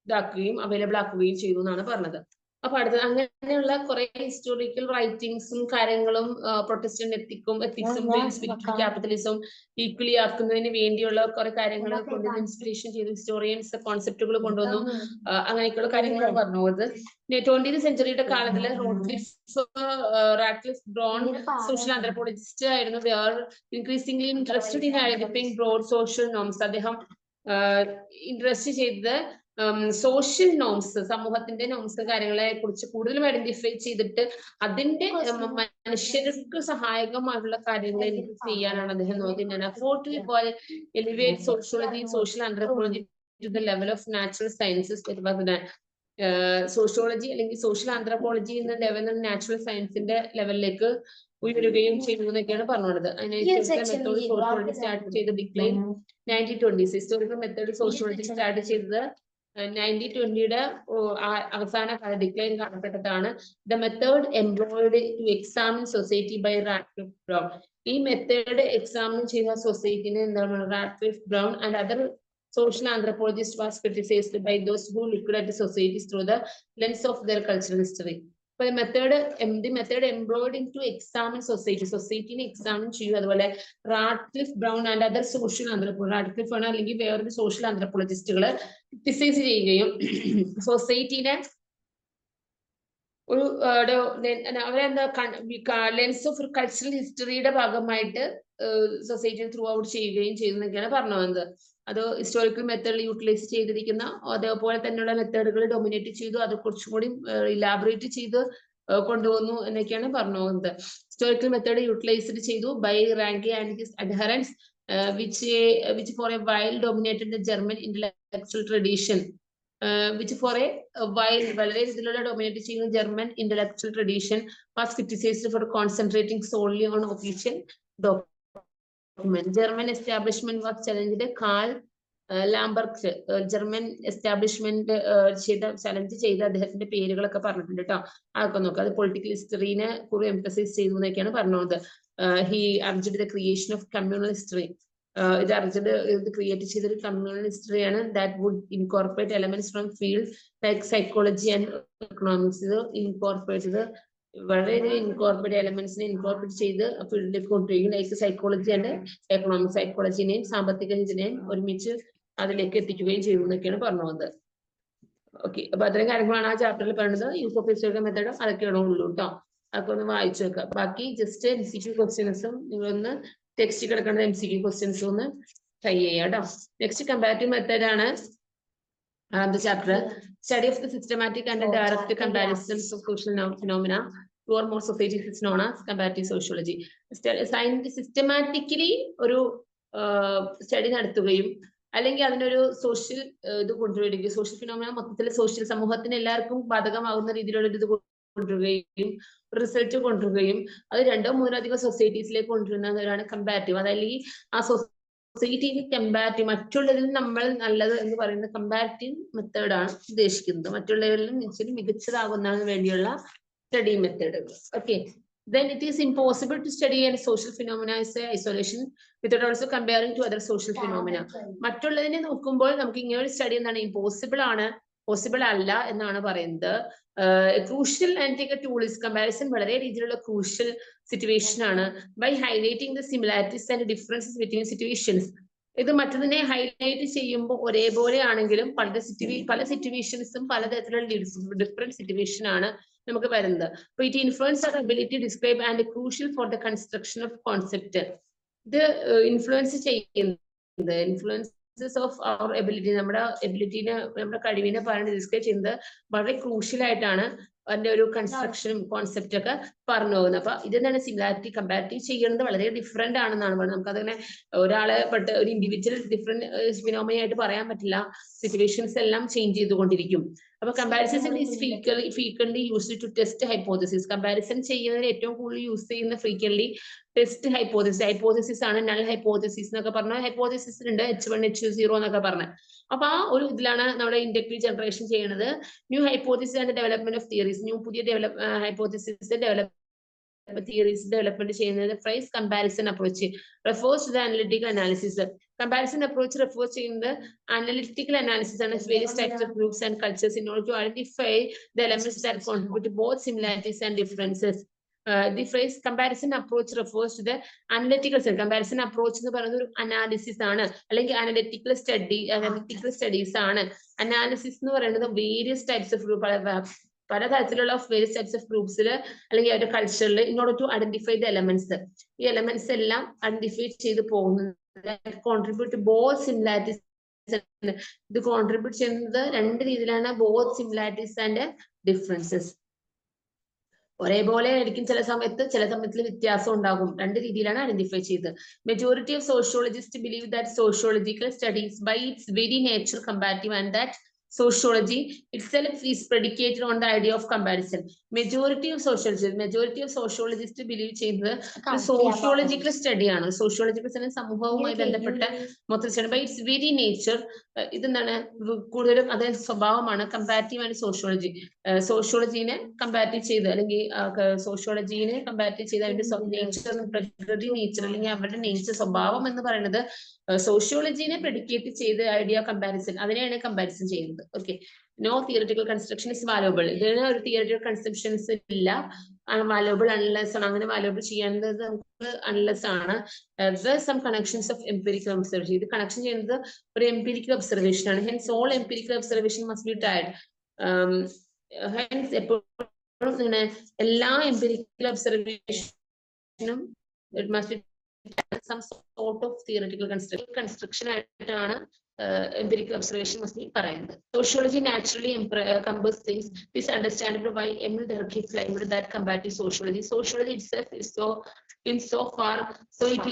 ഇതാക്കുകയും അവൈലബിൾ ആക്കുകയും ചെയ്തു എന്നാണ് പറഞ്ഞത്. അപ്പൊ അടുത്തത് അങ്ങനെയുള്ള കുറെ ഹിസ്റ്റോറിക്കൽ റൈറ്റിംഗ്സും കാര്യങ്ങളും പ്രൊട്ടസ്റ്റന്റ് എത്തിക്സും സ്പിരിച്വൽ ക്യാപിറ്റലിസം ഈക്വലി ആക്കുന്നതിന് വേണ്ടിയുള്ള കുറെ കാര്യങ്ങൾ കൊണ്ടുവന്ന് ഇൻസ്പിറേഷൻ ചെയ്തു. ഹിസ്റ്റോറിയൻസ് കോൺസെപ്റ്റുകൾ കൊണ്ടുവന്നു. അങ്ങനെയൊക്കെയുള്ള കാര്യങ്ങളാണ് പറഞ്ഞത്. 20th സെഞ്ചുറിയുടെ കാലത്തില് റാഡ്ക്ലിഫ് ബ്രൗൺ സോഷ്യൽ ആന്ത്രപ്പോളജിസ്റ്റ് ആയിരുന്നു. They are increasingly interested in identifying broad social norms. അദ്ദേഹം ഇൻട്രസ്റ്റ് ചെയ്തത് സോഷ്യൽ നോംസ്, സമൂഹത്തിന്റെ നോംസ് കാര്യങ്ങളെ കുറിച്ച് കൂടുതലും ഐഡന്റിഫൈ ചെയ്തിട്ട് അതിന്റെ മനുഷ്യർക്ക് സഹായകമായിട്ടുള്ള കാര്യങ്ങൾ എനിക്ക് ചെയ്യാനാണ് അദ്ദേഹം നോക്കുന്നത്. Effort elevate sociology, social anthropology to the level of natural sciences. Sociology അല്ലെങ്കിൽ സോഷ്യൽ ആന്ത്രപ്പോളജി എന്ന ലെവലിൽ നാച്ചുറൽ സയൻസിന്റെ ലെവലിലേക്ക് ഉയരുകയും ചെയ്തു എന്നൊക്കെയാണ് പറഞ്ഞത്. മെത്തേഡ് സോഷ്യോളജി സ്റ്റാർട്ട് ചെയ്ത decline 1920s. Historical method sociology start ചെയ്തത് 1920യുടെ അവസാന ഡിക്ലൈൻ കാണപ്പെട്ടതാണ്. The method employed to examine society by Radcliffe Brown. ഈ മെത്തേഡ് എക്സാമിൻ ചെയ്ത സൊസൈറ്റിനെ എന്താണ് Radcliffe Brown and other social anthropologist was criticized by those who looked at the societies through the lens of their cultural history. The method employed into examine society examine ചെയ്യുക. അതുപോലെ Radcliffe Brown and other social anthropologist, Radcliffe ആണ് അല്ലെങ്കിൽ വേറൊരു social ആന്ത്രപ്പോളജിസ്റ്റുകള് criticise ചെയ്യുകയും സൊസൈറ്റിനെ ഒരു അവരെന്താ lens of cultural ഹിസ്റ്ററിയുടെ ഭാഗമായിട്ട് സൊസൈറ്റിയിൽ ത്രൂ ഔട്ട് ചെയ്യുകയും ചെയ്തെന്നൊക്കെയാണ് പറഞ്ഞു വന്നത്. അത് ഹിസ്റ്റോറിക്കൽ മെത്തേഡിൽ യൂട്ടിലൈസ് ചെയ്തിരിക്കുന്ന അതേപോലെ തന്നെയുള്ള മെത്തേഡുകൾ ഡൊമിനേറ്റ് ചെയ്തു, അത് കുറച്ചും കൂടി ഇലാബറേറ്റ് ചെയ്ത് കൊണ്ടുവന്നു എന്നൊക്കെയാണ് പറഞ്ഞു പോകുന്നത്. ഹിസ്റ്റോറിക്കൽ മെത്തേഡ് യൂട്ടിലൈസ്ഡ് ചെയ്തു by Ranke and his adherents which for a while dominated the German intellectual tradition. Which for a while വളരെ ഇതിലുള്ള ഡൊമിനേറ്റ് ചെയ്യുന്ന German intellectual tradition was criticized for concentrating solely on official document. German establishment was challenged. Karl Lambert German establishment challenge ചെയ്ത അദ്ദേഹത്തിന്റെ പേരുകളൊക്കെ പറഞ്ഞിട്ടുണ്ട് കേട്ടോ. അതൊക്കെ നോക്കുക. അത് പൊളിറ്റിക്കൽ ഹിസ്റ്ററിനെ കുറെ എംഫസൈസ് ചെയ്തു എന്നൊക്കെയാണ് പറഞ്ഞത്. He urged the creation of communal history. ഇത് അർജഡ് ഇത് ക്രിയേറ്റ് ചെയ്തൊരു കമ്മ്യൂണൽ ഹിസ്റ്ററിയാണ് that would incorporate elements from field like psychology and economics. ഇത് ഇൻകോർപ്പറേറ്റ് ചെയ്ത് വളരെ ഇൻകോർപ്പറേറ്റ് എലമെന്റ്സിനെ ഇൻകോർപ്പറേറ്റ് ചെയ്ത് ഫീൽഡിലേക്ക് കൊണ്ടുവരികയും ലൈക്ക് സൈക്കോളജി ആൻഡ് എക്കണോമിക്സ്, സൈക്കോളജിനെയും സാമ്പത്തിക ഇതിനെയും ഒരുമിച്ച് അതിലേക്ക് എത്തിക്കുകയും ചെയ്തു എന്നൊക്കെയാണ് പറഞ്ഞത്. ഓക്കെ, അപ്പൊ അത്രയും കാര്യങ്ങളാണ് ആ ചാപ്റ്ററിൽ പറയുന്നത്. യൂസ് ഓഫ് ഹിസ്റ്റോറിക്കൽ മെത്തേഡ് അതൊക്കെയാണോ ഉള്ളൂ കേട്ടോ. അതൊക്കെ ഒന്ന് വായിച്ചു വെക്കുക. ബാക്കി ജസ്റ്റ് MCQ ക്വസ്റ്റ്യൻസും നിങ്ങളൊന്ന് ടെക്സ്റ്റ് കിടക്കേണ്ട MCQ ക്വസ്റ്റ്യൻസും ഒന്ന് ട്രൈ ചെയ്യാം കേട്ടോ. നെക്സ്റ്റ് കമ്പാരിറ്റീവ് മെത്തേഡ് ആണ് chapter. Study of the systematic and direct comparisons of social phenomena two or more societies is known as comparative sociology. Systematically ഒരു സ്റ്റഡി നടത്തുകയും അല്ലെങ്കിൽ അതിനൊരു സോഷ്യൽ ഇത് കൊണ്ടുവരികയും സോഷ്യൽ ഫിനോമിന മൊത്തത്തിൽ സോഷ്യൽ സമൂഹത്തിന് എല്ലാവർക്കും ബാധകമാകുന്ന രീതിയിലുള്ള ഇത് കൊണ്ടുവരികയും റിസൾട്ട് കൊണ്ടുവരികയും അത് 2 or 3 അധികം സൊസൈറ്റീസിലേക്ക് കൊണ്ടുവരുന്നവരാണ് കമ്പാരിറ്റീവ്. അതല്ലെങ്കിൽ ആ സൊസൈറ്റിയിൽ കമ്പാരിറ്റീവ് മറ്റുള്ളവരിൽ നമ്മൾ നല്ലത് എന്ന് പറയുന്ന കമ്പാരിറ്റീവ് മെത്തേഡാണ് ഉദ്ദേശിക്കുന്നത്. മറ്റുള്ളവരിലും മികച്ചതാകുന്നതിന് വേണ്ടിയുള്ള സ്റ്റഡി മെത്തേഡുകൾ. Okay, then it is impossible to study any social phenomena as a isolation without also comparing to other social phenomena. മറ്റുള്ളതിനെ നോക്കുമ്പോൾ നമുക്ക് ഇങ്ങനെ ഒരു സ്റ്റഡി എന്താണ് ഇമ്പോസിബിൾ ആണ്, പോസിബിൾ അല്ല എന്നാണ് പറയുന്നത്. Crucial and tool is comparison വളരെ രീതിയിലുള്ള ക്രൂഷ്യൽ സിറ്റുവേഷൻ ആണ്. By highlighting the similarities and differences between situations. ഇത് മറ്റതിനെ ഹൈലൈറ്റ് ചെയ്യുമ്പോൾ ഒരേപോലെ ആണെങ്കിലും പല സിറ്റുവേഷൻസും പലതരത്തിലുള്ള ഡിഫറെന്റ് സിറ്റുവേഷൻ ആണ് നമുക്ക് വരുന്നത്. അപ്പൊ it influence our ability describe and crucial for the construction of concept. ഇത് ഇൻഫ്ലുവൻസ് ചെയ്യുന്നത് ഇൻഫ്ലുവൻസസ് ഓഫ് അവർ എബിലിറ്റി, നമ്മുടെ എബിലിറ്റിനെ നമ്മുടെ കഴിവിനെ പറഞ്ഞ് ഡിസ്ക്രൈബ് ചെയ്യുന്നത് വളരെ ക്രൂഷ്യൽ ആയിട്ടാണ്. അതിന്റെ ഒരു കൺസ്ട്രക്ഷനും കോൺസെപ്റ്റ് ഒക്കെ പറഞ്ഞു പോകുന്നത്. അപ്പൊ ഇതെന്താണ് സിമിലാരിറ്റി കമ്പാരിറ്റീവ് ചെയ്യുന്നത് വളരെ ഡിഫറെന്റ് ആണെന്നാണ് പറയുന്നത്. നമുക്കതിനെ ഒരാളെ ഒരു ഇൻഡിവിജ്വൽ ഡിഫറെന്റ് ഫിനോമിനയായിട്ട് പറയാൻ പറ്റില്ല. സിറ്റുവേഷൻസ് എല്ലാം ചേഞ്ച് ചെയ്തുകൊണ്ടിരിക്കും. അപ്പൊ comparison is frequently used to test hypothesis. Comparison ചെയ്യുന്നതിന് ഏറ്റവും കൂടുതൽ യൂസ് ചെയ്യുന്ന ഫ്രീക്വന്റ്ലി ടെസ്റ്റ് ഹൈപ്പോത്തസിസ്. ഹൈപ്പോത്തസിസ് ആണ് നൾ ഹൈപ്പോത്തസിസ് എന്നൊക്കെ പറഞ്ഞ ഹൈപ്പോത്തസിസ് ഉണ്ട്, H1 H0 എന്നൊക്കെ പറഞ്ഞ. അപ്പൊ ആ ഒരു ഇതിലാണ് നമ്മുടെ ഇൻഡക്റ്റീവ് ജനറേഷൻ ചെയ്യുന്നത്. New hypothesis and development of theories. പുതിയ ഹൈപ്പോത്തസിസ് തിയറീസ് ഡെവലപ്മെന്റ് ചെയ്യുന്നത്. Phrase comparison approach refers to the analytical analysis. Comparison approach refers ചെയ്യുന്നത് അനലിറ്റിക്കൽ അനാലിസിസ് ആണ്. Various types of groups and cultures in order to identify the elements that contribute both similarities and differences. The phrase comparison approach refers to the analytical study. Comparison approach എന്ന് പറയുന്നത് ഒരു analysis ആണ്, അല്ലെങ്കിൽ analytical studies ആണ്. Analysis എന്ന് പറയുന്നത് various types of group, പലതരത്തിലുള്ള various types of ഗ്രൂപ്പ്സിൽ അല്ലെങ്കിൽ അവരുടെ കൾച്ചറിൽ in order to identify the elements. ഈ എലമെന്റ്സ് എല്ലാം ഐഡന്റിഫൈ ചെയ്ത് പോകുന്നത് കോൺട്രിബ്യൂട്ട് ബോത്ത് സിമിലാരിറ്റീസ്. ഇത് കോൺട്രിബ്യൂട്ട് ചെയ്യുന്നത് 2 രീതിയിലാണ്, ബോത്ത് സിമിലാരിറ്റീസ് ആൻഡ് ഡിഫറൻസസ്. ഒരേപോലെ ആയിരിക്കും ചില സമയത്തിൽ വ്യത്യാസം ഉണ്ടാകും. 2 രീതിയിലാണ് ഐഡന്റിഫൈ ചെയ്തത്. Majority of sociologist believe that sociological studies by its very nature comparative and that sociology itself is predicated on the idea of comparison. Majority of sociologists believe ചെയ്യുന്നത് sociological study ആണ്. സോഷ്യോളജിക്കൽ സ്റ്റഡി സമൂഹവുമായി ബന്ധപ്പെട്ട മൊത്തം study by its very nature. ഇതെന്താണ് കൂടുതലും അതേ സ്വഭാവമാണ്. Comparative ആണ് സോഷ്യോളജി. സോഷ്യോളജീനെ കമ്പാരിറ്റീവ് ചെയ്ത് അല്ലെങ്കിൽ സോഷ്യോളജീനെ കമ്പാരിറ്റീവ് ചെയ്ത് അതിന്റെ നേച്ചർ, പ്രകൃതി നേച്ചർ അല്ലെങ്കിൽ അവരുടെ നേച്ചർ സ്വഭാവം എന്ന് പറയുന്നത് സോഷ്യോളജീനെ പ്രെഡിക്കേറ്റ് ചെയ്ത് ഐഡിയ കമ്പാരിസൺ, അതിനെയാണ് കമ്പാരിസൺ ചെയ്യുന്നത്. Okay, no theoretical construction is valuable. ഇതിന് ഒരു തിയറിറ്റിക്കൽ കൺസെപ്ഷൻസ് ഇല്ല. വാല്യുബിൾ അൺലെസ് ആണ്. അങ്ങനെ വാല്യുബിൾ ചെയ്യാനുള്ളത് നമുക്ക് അൺലെസ് ആണ്. Some connections of empirical observation. ഇത് കണക്ഷൻ ചെയ്യുന്നത് ഒരു എംപിരിക്കൽ ഒബ്സർവേഷൻ ആണ്. Hence all empirical observation must be tied. Hence എപ്പോഴും എല്ലാ എംപിരിക്കൽ ഒബ്സർവേഷനും it must be some sort of theoretical construction ആയിട്ടാണ് empirical observation must be പറയുന്നത്. Sociology naturally encompasses things. This understandable by Emil Durkheim claimed that comparative sociology itself is so far it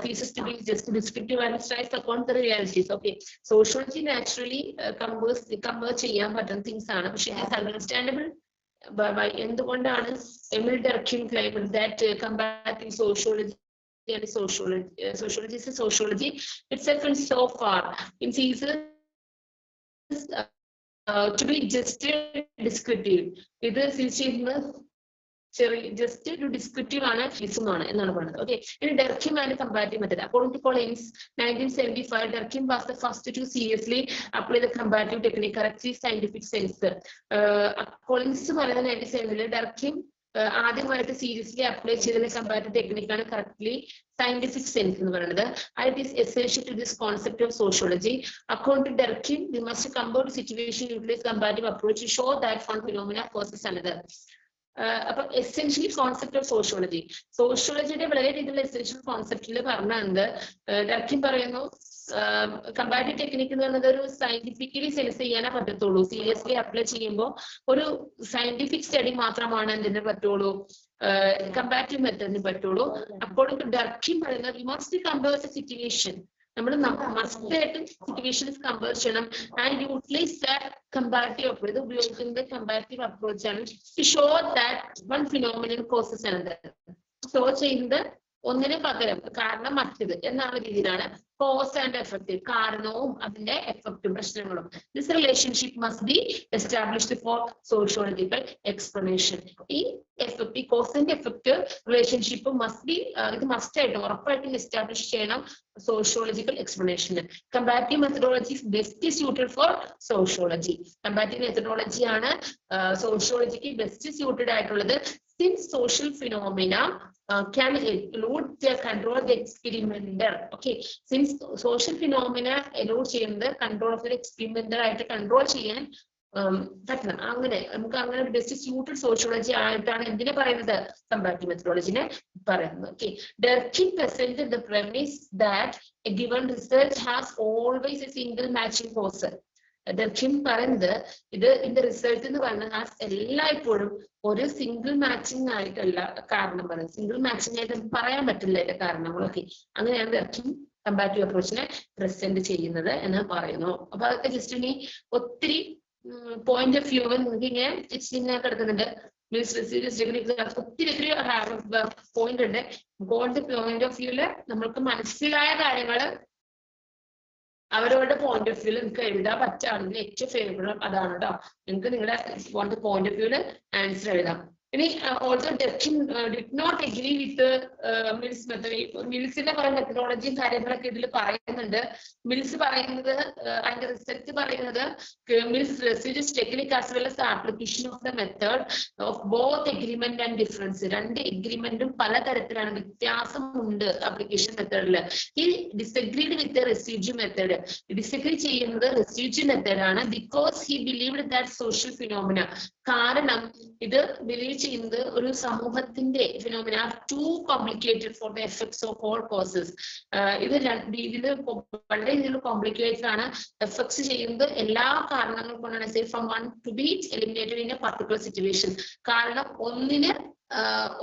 ceases to be just descriptive and strives upon the realities. Okay, sociology naturally converge ചെയ്യാൻ പറ്റുന്ന things ആണ്. പക്ഷേ it is understandable by എന്തുകൊണ്ടാണ് Emil Durkheim claimed that comparative sociology and sociology. Sociology is a sociology itself, and so far it ceases to be just descriptive. ഇത് ചെയ്യുന്ന just to descriptive ആണ് എന്നാണ് പറയുന്നത്. Okay, in Durkheim and comparative method, according to Collins, 1975, Durkheim was the first to seriously apply the comparative technique correctly scientific sense. Collins പറയുന്ന 1970 Durkheim ആദ്യമായിട്ട് seriously apply ചെയ്ത comparative ടെക്നിക്കാണ് correctly scientific sense എന്ന് പറയുന്നത്. It is essential to this concept of sociology. According to Durkheim, we must compare the situation, utilize comparative approach to show that one phenomena causes another. അപ്പൊ essentially concept of sociology, സോഷ്യോളജിയുടെ വളരെ രീതിയിലുള്ള essential കോൺസെപ്റ്റിൽ പറഞ്ഞത് ഡർക്കിം പറയുന്നു comparative technique എന്ന് പറയുന്നത് ഒരു scientifically sense ചെയ്യാനേ പറ്റത്തുള്ളൂ. സീരിയസ്ലി അപ്ലൈ ചെയ്യുമ്പോൾ ഒരു സയന്റിഫിക് സ്റ്റഡി മാത്രമാണ് എന്തിനു പറ്റുള്ളൂ, കമ്പാരിറ്റീവ് മെത്തേഡിന് പറ്റുള്ളൂ. അക്കോർഡിംഗ് ടു ഡർക്കിം പറയുന്നത് we must compare the situation, നമ്മൾ മസ്റ്റായിട്ട് സിറ്റുവേഷൻസ് കമ്പയർ ചെയ്യണം and utilise that comparative approach. ഉപയോഗിക്കുന്നത് കമ്പാരിറ്റീവ് അപ്രോച്ച് ആണ് to show that one phenomenon causes another. Show ചെയ്യുന്നത് ഒന്നിന് പകരം കാരണം മറ്റത് എന്നുള്ള രീതിയിലാണ് കോസ് ആൻഡ് എഫക്റ്റ്, കാരണവും അതിന്റെ എഫക്റ്റും പ്രശ്നങ്ങളും. This relationship must be established for sociological explanation. ഈ എഫക്ട്, ഈ cause and effect relationship must be, ഇത് മസ്റ്റ് ആയിട്ട് ഉറപ്പായിട്ടും എസ്റ്റാബ്ലിഷ് ചെയ്യണം സോഷ്യോളജിക്കൽ എക്സ്പ്ലനേഷന്. Comparative methodology best suited for sociology. Comparative methodology ആണ് സോഷ്യോളജിക്ക് ബെസ്റ്റ് സ്യൂട്ടഡ് ആയിട്ടുള്ളത്. Since social phenomena can elude the control of the experimenter. Okay, since social phenomena elude ചെയ്യുന്നത് control of the experimenter ആയിട്ട് control ചെയ്യാൻ പറ്റണം. അങ്ങനെ നമുക്ക് അങ്ങനെ ബെസ്റ്റ് സ്യൂട്ടഡ് സോഷ്യോളജി ആയിട്ടാണ് എന്തിനെ പറയുന്നത്, കമ്പാരിറ്റീവ് മെത്തഡോളജിനെ പറയുന്നത്. Okay, Durkheim presented the premise that a given research has always a single matching cause. Durkheim പറയുന്നത് ഇത് ഇതിന്റെ റിസൾട്ട് എന്ന് പറഞ്ഞാൽ എല്ലായ്പ്പോഴും ഒരു സിംഗിൾ മാച്ചിങ് ആയിട്ടല്ല കാരണം പറയുന്നത്. സിംഗിൾ മാച്ചിങ് ആയിട്ട് പറയാൻ പറ്റില്ല ഇതിന്റെ കാരണങ്ങളൊക്കെ. അങ്ങനെയാണ് Durkheim കമ്പാരിറ്റീവ് അപ്രോച്ചിനെ പ്രസന്റ് ചെയ്യുന്നത് എന്ന് പറയുന്നു. അപ്പൊ അതൊക്കെ ജസ്റ്റ് ഇനി ഒത്തിരി പോയിന്റ് ഓഫ് വ്യൂ നിങ്ങൾക്ക് ഇങ്ങനെ ഇങ്ങനെ കിടക്കുന്നുണ്ട്. ഒത്തിരി ഒത്തിരി പോയിന്റ് ഉണ്ട്. പോയിന്റ് ഓഫ് വ്യൂല് നമ്മൾക്ക് മനസ്സിലായ കാര്യങ്ങള് അവരവരുടെ പോയിന്റ് ഓഫ് വ്യൂല് നിങ്ങൾക്ക് എഴുതാൻ പറ്റുകയാണെങ്കിൽ ഏറ്റവും ഫേവറബിൾ അതാണ് കേട്ടോ. നിങ്ങൾക്ക് നിങ്ങളുടെ പോയിന്റ് ഓഫ് വ്യൂല് ആൻസർ എഴുതാം. ഇനി also Durkheim did not agree with Mills method. മിൽസിന്റെ കുറെ മെത്തഡോളജിയും കാര്യങ്ങളൊക്കെ ഇതിൽ പറയുന്നുണ്ട്. മിൽസ് പറയുന്നത് അതിന്റെ റിസർച്ച് പറയുന്നത് Mill's residues technique as well as application of the method of both agreement and difference. രണ്ട് എഗ്രിമെന്റും പലതരത്തിലാണ്, വ്യത്യാസമുണ്ട് ആപ്ലിക്കേഷൻ മെത്തേഡിൽ. ഈ disagreed with residue method, disagree ചെയ്യുന്നത് റെസ്യൂജ് മെത്തേഡാണ്. Because he believed that social phenomena, കാരണം ഇത് ബിലീവ് ചെയ്യുന്നത് ഒരു സമൂഹത്തിന്റെ phenomena are too complicated for the effects of all causes. ഇത് രീതിയിൽ വളരെ രീതിയിൽ കോംപ്ലിക്കേറ്റഡ് ആണ്. എഫക്ട്സ് ചെയ്യുന്നത് എല്ലാ കാരണങ്ങൾ കൊണ്ടാണ്. Say from one two B eliminated in A particular situation. കാരണം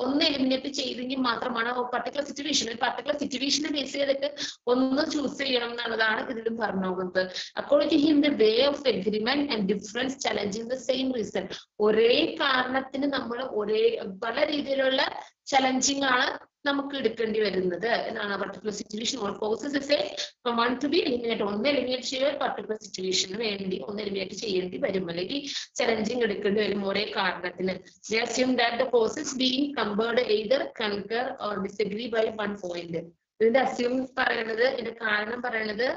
ഒന്ന് എലിമിനേറ്റ് ചെയ്തെങ്കിൽ മാത്രമാണ് പർട്ടിക്കുലർ സിറ്റുവേഷനെ ബേസ് ചെയ്തിട്ട് ഒന്ന് ചൂസ് ചെയ്യണം എന്നുള്ളതാണ് ഇതിലും പറഞ്ഞു പോകുന്നത്. According to him the way of agreement and difference challenging the same reason. ഒരേ കാരണത്തിന് നമ്മൾ പല രീതിയിലുള്ള ചലഞ്ചിങ് ആണ് നമുക്ക് എടുക്കേണ്ടി വരുന്നത് എന്നാണ്. Particular situation all causes from one two B eliminate, ഒന്ന് എലിമിനേറ്റ് ചെയ്യുക പർട്ടിക്കുലർ സിറ്റുവേഷന് വേണ്ടി ഒന്ന് എലിമിനേറ്റ് ചെയ്യേണ്ടി വരും, അല്ലെങ്കിൽ ചലഞ്ചിങ് എടുക്കേണ്ടി വരും ഒരേ കാരണത്തിന്. They assume that the causes being compared either concur or disagree by one point. ഇതിന്റെ അസ്യൂം പറയുന്നത്, ഇതിന്റെ കാരണം പറയുന്നത്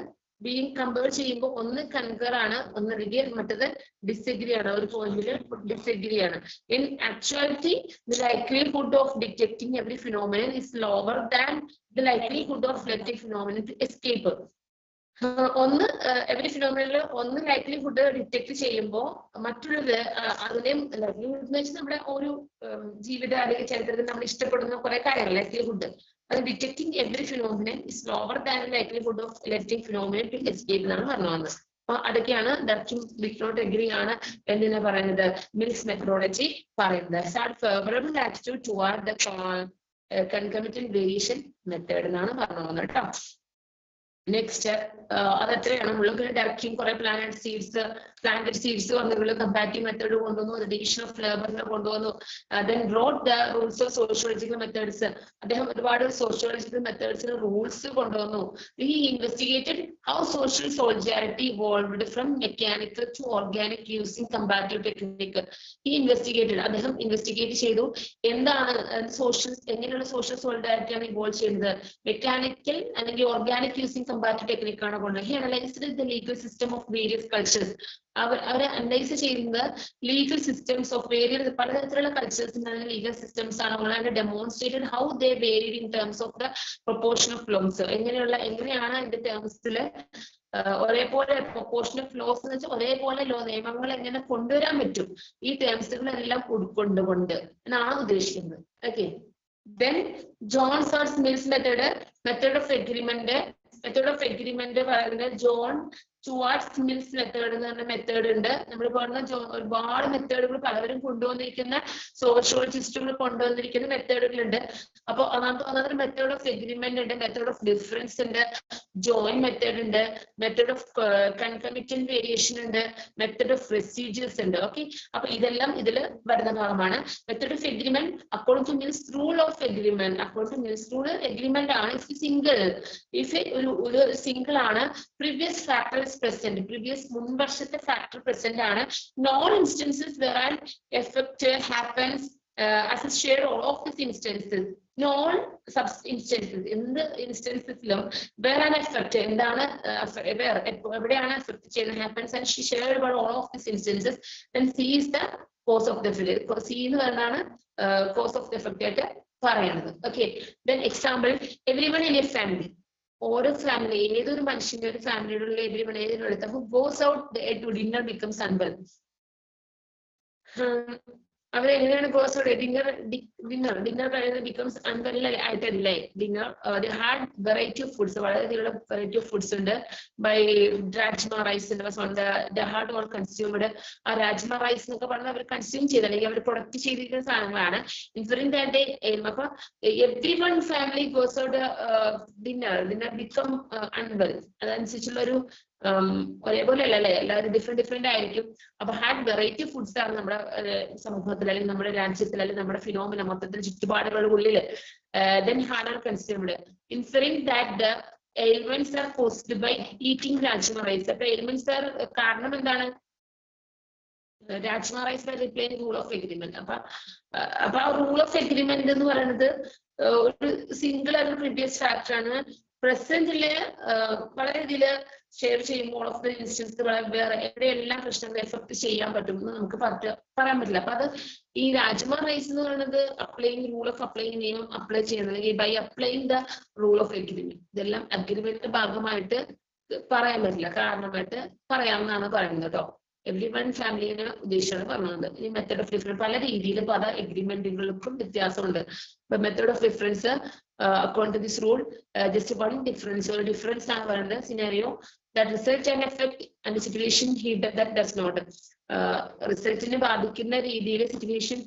ബീങ് കമ്പയർ ചെയ്യുമ്പോൾ ഒന്ന് കൺകർ ആണ്, ഒന്നല്ലെങ്കിൽ മറ്റത് ഡിസഗ്രി ആണ്. ഒരു പോയിന്റിൽ ഡിസഗ്രി ആണ്. In actuality the likelihood of detecting every phenomenon is lower than the likelihood of letting phenomenon to escape. ഒന്ന് എവറി ഫിനോമിനൽ ഒന്ന് ലൈക്ലിഹുഡ് ഡിറ്റക്ട് ചെയ്യുമ്പോൾ മറ്റുള്ളത് അതിനെ ലൈക്ലിഹുഡ് എന്ന് വെച്ചാൽ നമ്മുടെ ഒരു ജീവിത അല്ലെങ്കിൽ ചരിത്രത്തിൽ നമ്മൾ ഇഷ്ടപ്പെടുന്ന കുറെ കാര്യങ്ങൾ ലൈക്ലിഹുഡ്. അത് detecting every phenomenon is lower than likelihood of letting phenomenon to escape എന്നാണ് പറഞ്ഞു വന്നത്. അപ്പൊ അതൊക്കെയാണ് Durkheim did not agree ആണ് എന്തിനാ പറയുന്നത്, മിൽസ് മെത്തഡോളജി പറയുന്നത്. Start favourable attitude toward the concomitant variation method എന്നാണ് പറഞ്ഞു വന്നത് കേട്ടോ. നെക്സ്റ്റ് അതെത്രയാണ് നമ്മൾ ഡയറക്റ്റിംഗ് കുറെ പ്ലാന്റഡ് സീഡ്സ് വന്നു, കമ്പാരിറ്റീവ് മെത്തേഡ് കൊണ്ടുവന്നു, ഡിവിഷൻ ഓഫ് ലേബറിനെ കൊണ്ടുവന്നു. Then wrote the rules of sociological methods. അദ്ദേഹം ഒരുപാട് സോഷ്യോളജിക്കൽ മെത്തേഡ്സിന് റൂൾസ് കൊണ്ടുവന്നു. He investigated how social solidarity evolved from mechanical to organic using comparative technique. ഈ അദ്ദേഹം ഇൻവെസ്റ്റിഗേറ്റ് ചെയ്തു എന്താണ് എങ്ങനെയുള്ള സോഷ്യൽ സോളിഡാരിറ്റിയാണ് ഇവോൾവ് ചെയ്യുന്നത്, മെക്കാനിക്കൽ അല്ലെങ്കിൽ ഓർഗാനിക് യൂസിങ് കമ്പാരിറ്റീവ് ടെക്നിക്കാണ് കൊണ്ടുവന്നത്. He analysed the legal system of various cultures. അവരെ അനലൈസ് ചെയ്യുന്നത് ലീഗൽ സിസ്റ്റംസ് ഓഫ് വേരിയസ് പലതരത്തിലുള്ള കൾച്ചേഴ്സിന്റെ ലീഗൽ സിസ്റ്റംസ് ആണ്. അങ്ങനെ demonstrated how they varied in terms of the proportion of laws. എങ്ങനെയാണ് ഇതിന്റെ ടേംസിൽ ഒരേപോലെ പ്രൊപ്പോർഷൻ ഓഫ് ലോസ് എന്ന് വെച്ചാൽ ഒരേപോലെ നിയമങ്ങൾ എങ്ങനെ കൊണ്ടുവരാൻ പറ്റും ഈ ടേംസുകളെല്ലാം ഉൾക്കൊണ്ടുകൊണ്ട് എന്നാണ് ഉദ്ദേശിക്കുന്നത്. Okay. Then John Stuart Mill's method of agreement പറയുന്നത് ജോൺ സ്റ്റുവാർട്ട് മിൽസ് മെത്തേഡ് എന്ന് പറഞ്ഞ മെത്തേഡ് ഉണ്ട്. നമ്മൾ പറഞ്ഞ ഒരുപാട് മെത്തേഡുകൾ പലവരും കൊണ്ടുവന്നിരിക്കുന്ന സോഷ്യോളജിസ്റ്റുകൾ കൊണ്ടുവന്നിരിക്കുന്ന മെത്തേഡുകളുണ്ട്. അപ്പൊ അതൊരു മെത്തേഡ് ഓഫ് എഗ്രിമെന്റ് ഉണ്ട്, മെത്തേഡ് ഓഫ് ഡിഫറൻസ് ഉണ്ട്, ജോയിന്റ് മെത്തേഡ് ഉണ്ട്, മെത്തേഡ് ഓഫ് കൺകമിറ്റന്റ് വേരിയേഷൻ ഉണ്ട്, മെത്തേഡ് ഓഫ് റെസിഡ്യൂസ് ഉണ്ട്. ഓക്കെ. അപ്പൊ ഇതെല്ലാം ഇതിൽ വരുന്ന ഭാഗമാണ്. Method of agreement according to Mill's rule of agreement. According to Mill's rule agreement ആണ് ഒരു സിംഗിൾ ആണ്, പ്രീവിയസ് ഫാക്ടർ present, previous മുൻവർഷത്തെ ഫാക്ടർ പ്രസന്റ് ആണ്. Non instances where an effect happens as a share of these instances. Non instances എന്ത് ഇൻസ്റ്റൻസസിലും where an effect എന്താണ് എവിടെയാണ് effect ചെയ്യുന്നത് happens and she shared about all of these instances. Then C is the cause of the film. C എന്ന് പറയുന്നതാണ് cause of the effect ആയിട്ട് പറയുന്നത്. Okay. Then example everyone in a family. ഓരോ family ഏതൊരു മനുഷ്യന്റെ ഒരു ഫാമിലിയുടെ എവരിവൺ ഏതൊരു എടുത്ത് goes out to dinner becomes unwell. അവരെങ്ങനെയാണ് ഗോസ് ഔട്ട് ഡിന്നർ കഴിയുന്നത് ബിക്കംസ് അൺവെൽ ആയിട്ടല്ലേ dinner. Had variety of foods, വളരെയധികം വെറൈറ്റി ഓഫ് ഫുഡ്സ് ഉണ്ട്. By rajma rice had all consumed. ആ രാജ്മ റൈസ് എന്നൊക്കെ പറഞ്ഞാൽ അവർ കൺസ്യൂം ചെയ്ത് അല്ലെങ്കിൽ അവർ പ്രൊഡക്റ്റ് ചെയ്തിരിക്കുന്ന സാധനങ്ങളാണ്. ഇൻഫറിംഗ് ദാറ്റ് അപ്പൊ every one family goes out dinner become unwell. അതനുസരിച്ചുള്ള ഒരു ഒരേപോലെ അല്ല അല്ലെ, എല്ലാവരും ഡിഫറെന്റ് ആയിരിക്കും. അപ്പൊ ഹാഡ് വെറൈറ്റി ഫുഡ്സ് ആണ് നമ്മുടെ സമൂഹത്തിൽ അല്ലെങ്കിൽ നമ്മുടെ രാജ്യത്തിൽ അല്ലെങ്കിൽ നമ്മുടെ ഫിനോമിന മൊത്തത്തിൽ ചുറ്റുപാടുകളുടെ ഉള്ളിൽ. Then had are consumed. Inferring that the ailments are caused by eating rajma rice. അപ്പൊ ailments are കാരണം എന്താണ്? Rajma rice by replying rule of agreement. അപ്പൊ ആ റൂൾ ഓഫ് എഗ്രിമെന്റ് എന്ന് പറയുന്നത് ഒരു സിംഗിൾ ആയിട്ടുള്ള പ്രീവിയസ് ഫാക്ടർ ആണ്. പ്രസന്റില് വളരെ ഇതില് ഷെയർ ചെയ്യുമ്പോൾ ഓഫ് ദ ഇൻസ്റ്റൻസ് വേറെ എവിടെയെല്ലാം പ്രശ്നങ്ങൾ എഫക്ട് ചെയ്യാൻ പറ്റും എന്ന് നമുക്ക് പറയാൻ പറ്റില്ല. അപ്പൊ അത് ഈ രാജ്മ റൈസ് എന്ന് പറയുന്നത് റൂൾ ഓഫ് അപ്ലൈയിങ് നിയമം അപ്ലൈ ചെയ്യുന്നത് അല്ലെങ്കിൽ by applying the rule of agreement. ഇതെല്ലാം അഗ്രിമെന്റിന്റെ ഭാഗമായിട്ട് പറയാൻ പറ്റില്ല, കാരണമായിട്ട് പറയാമെന്നാണ് പറയുന്നത് കേട്ടോ. എവ്രി വൺ ഫാമിലിനെ ഉദ്ദേശിച്ചാണ് പറഞ്ഞത്. ഈ മെത്തേഡ് ഓഫ് ഡിഫറൻസ് പല രീതിയിൽ പല എഗ്രിമെന്റുകൾക്കും വ്യത്യാസമുണ്ട്. ഇപ്പൊ method of difference according to this rule just one difference, ഒരു ഡിഫറൻസ് ആണ് പറയുന്നത്. Scenario that result and effect and situation that does not. റിസൾട്ടിനെ ബാധിക്കുന്ന രീതിയിൽ സിറ്റുവേഷൻ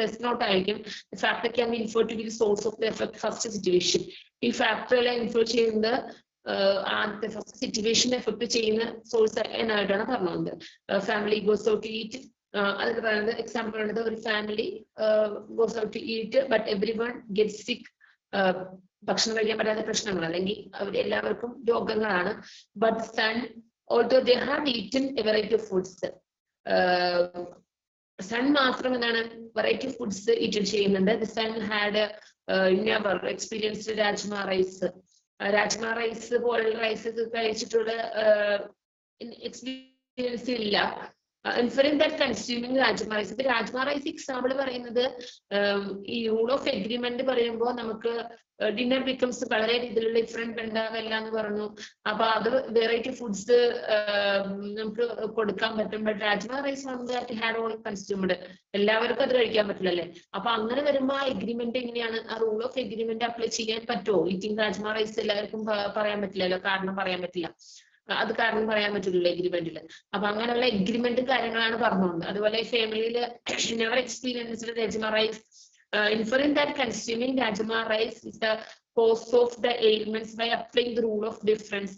ഡസ് നോട്ട് ആയിരിക്കും. Factor can be infer to be the source of the effect first situation. ഈ ഫാക്ടറെല്ലാം infer ചെയ്യുന്നത് ആദ്യത്തെ ഫസ്റ്റ് സിറ്റുവേഷൻ എഫക്ട് ചെയ്യുന്ന സോഴ്സ് എന്നായിട്ടാണ് പറഞ്ഞത്. Family goes out to eat. അതിൽ പറയുന്നത് എക്സാമ്പിൾ പറയുന്നത് ഒരു family goes out to eat but every one get sick. ഭക്ഷണം കഴിക്കാൻ പറ്റാത്ത പ്രശ്നങ്ങൾ അല്ലെങ്കിൽ എല്ലാവർക്കും രോഗങ്ങളാണ്. But son also they have eaten a variety of foods. Son മാത്രം എന്താണ് വെറൈറ്റി ഓഫ് ഫുഡ്സ് ഈറ്റൻ ചെയ്യുന്നുണ്ട്. The son had never experienced rajma rice. Rajma rice പോലുള്ള റൈസ് കഴിച്ചിട്ടുള്ള എക്സ്പീരിയൻസ് ഇല്ല. Inferring that consuming rajma rice. ഇപ്പൊ രാജ്മ റൈസ് എക്സാമ്പിൾ പറയുന്നത് ഈ റൂൾ ഓഫ് എഗ്രിമെന്റ് പറയുമ്പോൾ നമുക്ക് ഡിന്നർ ബിക്കംസ് വളരെ രീതിയിലുള്ള ഡിഫറെന്റ് ഉണ്ടാവില്ല എന്ന് പറഞ്ഞു. അപ്പൊ അത് വെറൈറ്റി ഫുഡ്സ് നമുക്ക് കൊടുക്കാൻ പറ്റും. But rajma rice had all consumed. എല്ലാവർക്കും അത് കഴിക്കാൻ പറ്റില്ലല്ലേ. അപ്പൊ അങ്ങനെ വരുമ്പോ ആ എഗ്രിമെന്റ് എങ്ങനെയാണ്, ആ റൂൾ ഓഫ് എഗ്രിമെന്റ് അപ്ലൈ ചെയ്യാൻ പറ്റുമോ? ഈറ്റിംഗ് രാജ്മ റൈസ് എല്ലാവർക്കും പറയാൻ പറ്റില്ലല്ലോ, കാരണം പറയാൻ പറ്റില്ല. അത് കാരണം പറയാൻ പറ്റില്ല എഗ്രിമെന്റില്. അപ്പൊ അങ്ങനെയുള്ള എഗ്രിമെന്റ് കാര്യങ്ങളാണ് പറഞ്ഞത്. അതുപോലെ ഫാമിലിയില് never experienced rajma rice. Inferring that consuming rajma rice is the cause of the ailments by applying the rule of difference.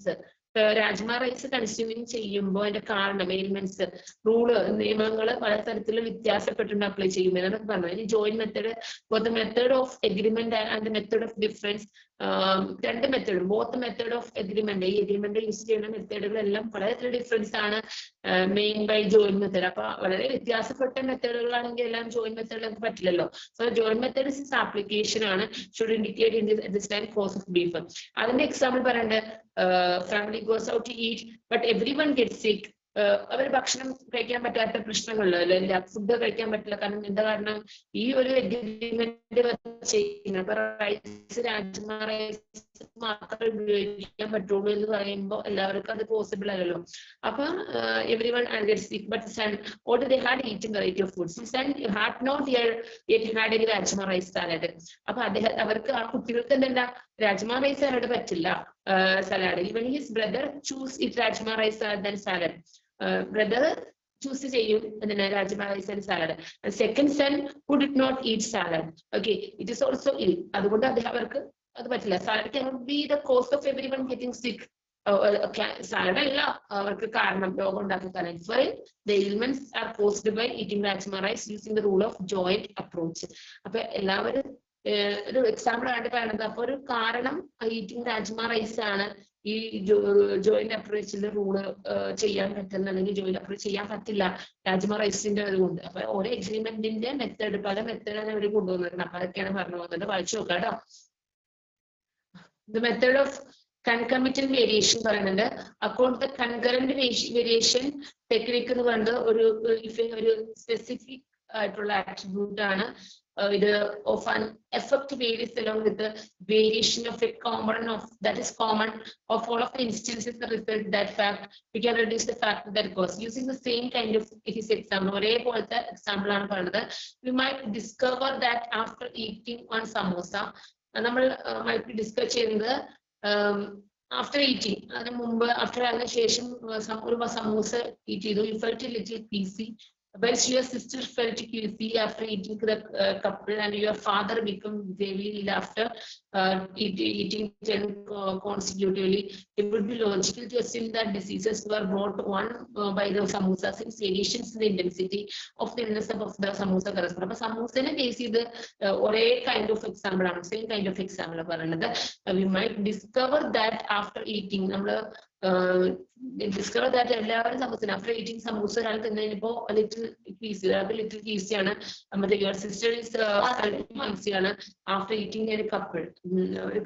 Rajma rice consuming ചെയ്യുമ്പോൾ അതിന്റെ കാരണം എലിമെന്റ്സ് റൂള് നിയമങ്ങൾ പലതരത്തിലുള്ള വ്യത്യാസപ്പെട്ടുണ്ട് അപ്ലൈ ചെയ്യുമ്പോൾ എന്നൊക്കെ പറഞ്ഞത്. ഇനി joint method both method of agreement and method of difference, രണ്ട് method both method of agreement, ഈ എഗ്രിമെന്റ് യൂസ് ചെയ്യുന്ന മെത്തേഡുകളെല്ലാം വളരെ ഡിഫറൻസ് ആണ് മെയിൻ ബൈ ജോയിന്റ് മെത്തേഡ്. അപ്പൊ വളരെ വ്യത്യാസപ്പെട്ട മെത്തേഡുകളാണെങ്കിൽ എല്ലാം ജോയിന്റ് മെത്തേഡ് നമുക്ക് പറ്റില്ലല്ലോ. So joint method is application ആണ് should indicate in this time cause of beef. അതിന്റെ എക്സാമ്പിൾ പറയണ്ടേ, family goes out to eat but every one get sick. അവർ ഭക്ഷണം കഴിക്കാൻ പറ്റാത്ത പ്രശ്നങ്ങളില്ല, ഫുഡ് കഴിക്കാൻ പറ്റില്ല. കാരണം എന്താ കാരണം, ഈ ഒരു എഗ്രിമെന്റ് ചെയ്യുന്ന റൈസ് രാജ്മ റൈസ് മാത്രമേ ഉപയോഗിക്കാൻ പറ്റുള്ളൂ എന്ന് പറയുമ്പോൾ എല്ലാവർക്കും അത് പോസിബിൾ അല്ലല്ലോ. അപ്പൊ every one get sick but son already they had eaten variety of foods. Son had not yet had any rajma rice salad. അപ്പൊ അവർക്ക് ആ കുട്ടികൾക്ക് എന്താ രാജ്മ റൈസ് സാലഡ് പറ്റില്ല, salad. Even his brother choose it rajma rice salad then salad. Brother choose ചെയ്യും എന്തിനാ rajma rice and salad. Second son who did not eat salad, okay, it is also ill. അതുകൊണ്ട് അവർക്ക് അത് പറ്റില്ല. Salad can be the cause of every one getting സിക്ക്. Salad അല്ല അവർക്ക് കാരണം, രോഗം ഉണ്ടാക്കുന്ന കാരണം. For the ailments are caused by eating rajma rice using the rule of joint approach. അപ്പൊ എല്ലാവരും ഒരു എക്സാമ്പിൾ ആയിട്ട് പറയുന്നത്. അപ്പൊ ഒരു കാരണം ഈറ്റിംഗ് രാജ്മ റൈസ് ആണ് ഈ ജോയിന്റ് അപ്രോച്ചിൽ റൂള് ചെയ്യാൻ പറ്റുന്ന, അല്ലെങ്കിൽ ജോയിന്റ് അപ്രോച്ച് ചെയ്യാൻ പറ്റില്ല രാജ്മ റൈസിന്റെ അതുകൊണ്ട്. അപ്പൊ ഓരോ എഗ്രിമെന്റിന്റെ മെത്തേഡ്, പല മെത്തേഡാണ് അവർ കൊണ്ടുവന്നിട്ടുണ്ട്. അപ്പൊ അതൊക്കെയാണ് പറഞ്ഞു പോകുന്നത്. വായിച്ചു നോക്കാം കേട്ടോ. The method of concomitant variation പറയുന്നുണ്ട്. According the concurrent variation technique എന്ന് പറയുന്നത് ഒരു സ്പെസിഫിക് ആയിട്ടുള്ള ആട്രിബ്യൂട്ട് ആണ്. ഇത് of an effect varies along with the variation of a common of that is common of all of the instances that result that fact. We can reduce the factor that cause using the same kind of his example. ഒരേ പോലത്തെ example ആണ് പറയുന്നത്. We might discover that after eating one samosa, നമ്മൾ might discuss ചെയ്യുന്നത് after eating, അതിന് മുമ്പ് after അതിന് ശേഷം ഒരു സമൂസ ഈറ്റ് ചെയ്തു. You felt a little queasy. But your sister felt queasy after eating the couple, and your father became very ill after eating 10 consecutively. It would be logical to assume that diseases were brought on by the samosa, since variations in the intensity of the illness of the samosa correspond. But samosa ne case is ഒരേ kind of example ആണ്, same kind of example പറയുന്നത്. We might discover that after eating, നമ്മൾ discover that എല്ലാവരും samosa after eating samosa ഒരാൾ തിന്നപ്പോ little ഈസിയാണ്. മറ്റേ your sister ഈസിയാണ് after eating ഒരു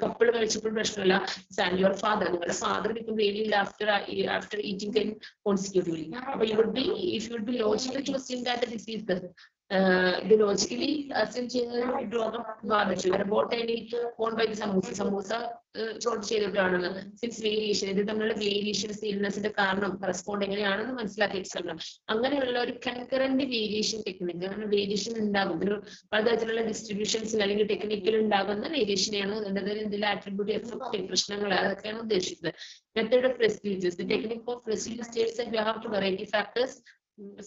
കപ്പിൾ കഴിച്ചപ്പോൾ പ്രശ്നമില്ല. യുവർ ഫാദർ, നിങ്ങളുടെ father become really after eating 10 consecutively. അപ്പൊ you would be logical to assume that the disease ഇത് ലോജിക്കലി അസ്യൂം ചെയ്യുന്ന രോഗം ബാധിച്ചു. ബോട്ട് ബൈ ദി സമൂസ ചോട്ട് ചെയ്തിട്ടാണെന്ന്. സിൻസ് വേരിയേഷൻ, ഇത് തമ്മിലുള്ള വേരിയേഷൻസ് ഇൽനെസിന്റെ കാരണം കറസ്പോണ്ട് എങ്ങനെയാണെന്ന് മനസ്സിലാക്കി എക്സാമ്പിൾ. അങ്ങനെയുള്ള ഒരു കൺകറന്റ് വേരിയേഷൻ ടെക്നിക്, അങ്ങനെ വേരിയേഷൻ ഉണ്ടാകും. ഒരു പലതരത്തിലുള്ള ഡിസ്ട്രിബ്യൂഷൻസിൽ അല്ലെങ്കിൽ ടെക്നിക്കിൽ ഉണ്ടാകുന്ന വേരിയേഷനെയാണ് ഇതിൽ ആട്രിബ്യൂട്ട് എഫക്ട് പ്രശ്നങ്ങൾ, അതൊക്കെയാണ് ഉദ്ദേശിക്കുന്നത്. Method of residues, the technique of residue states that you have to variety factors.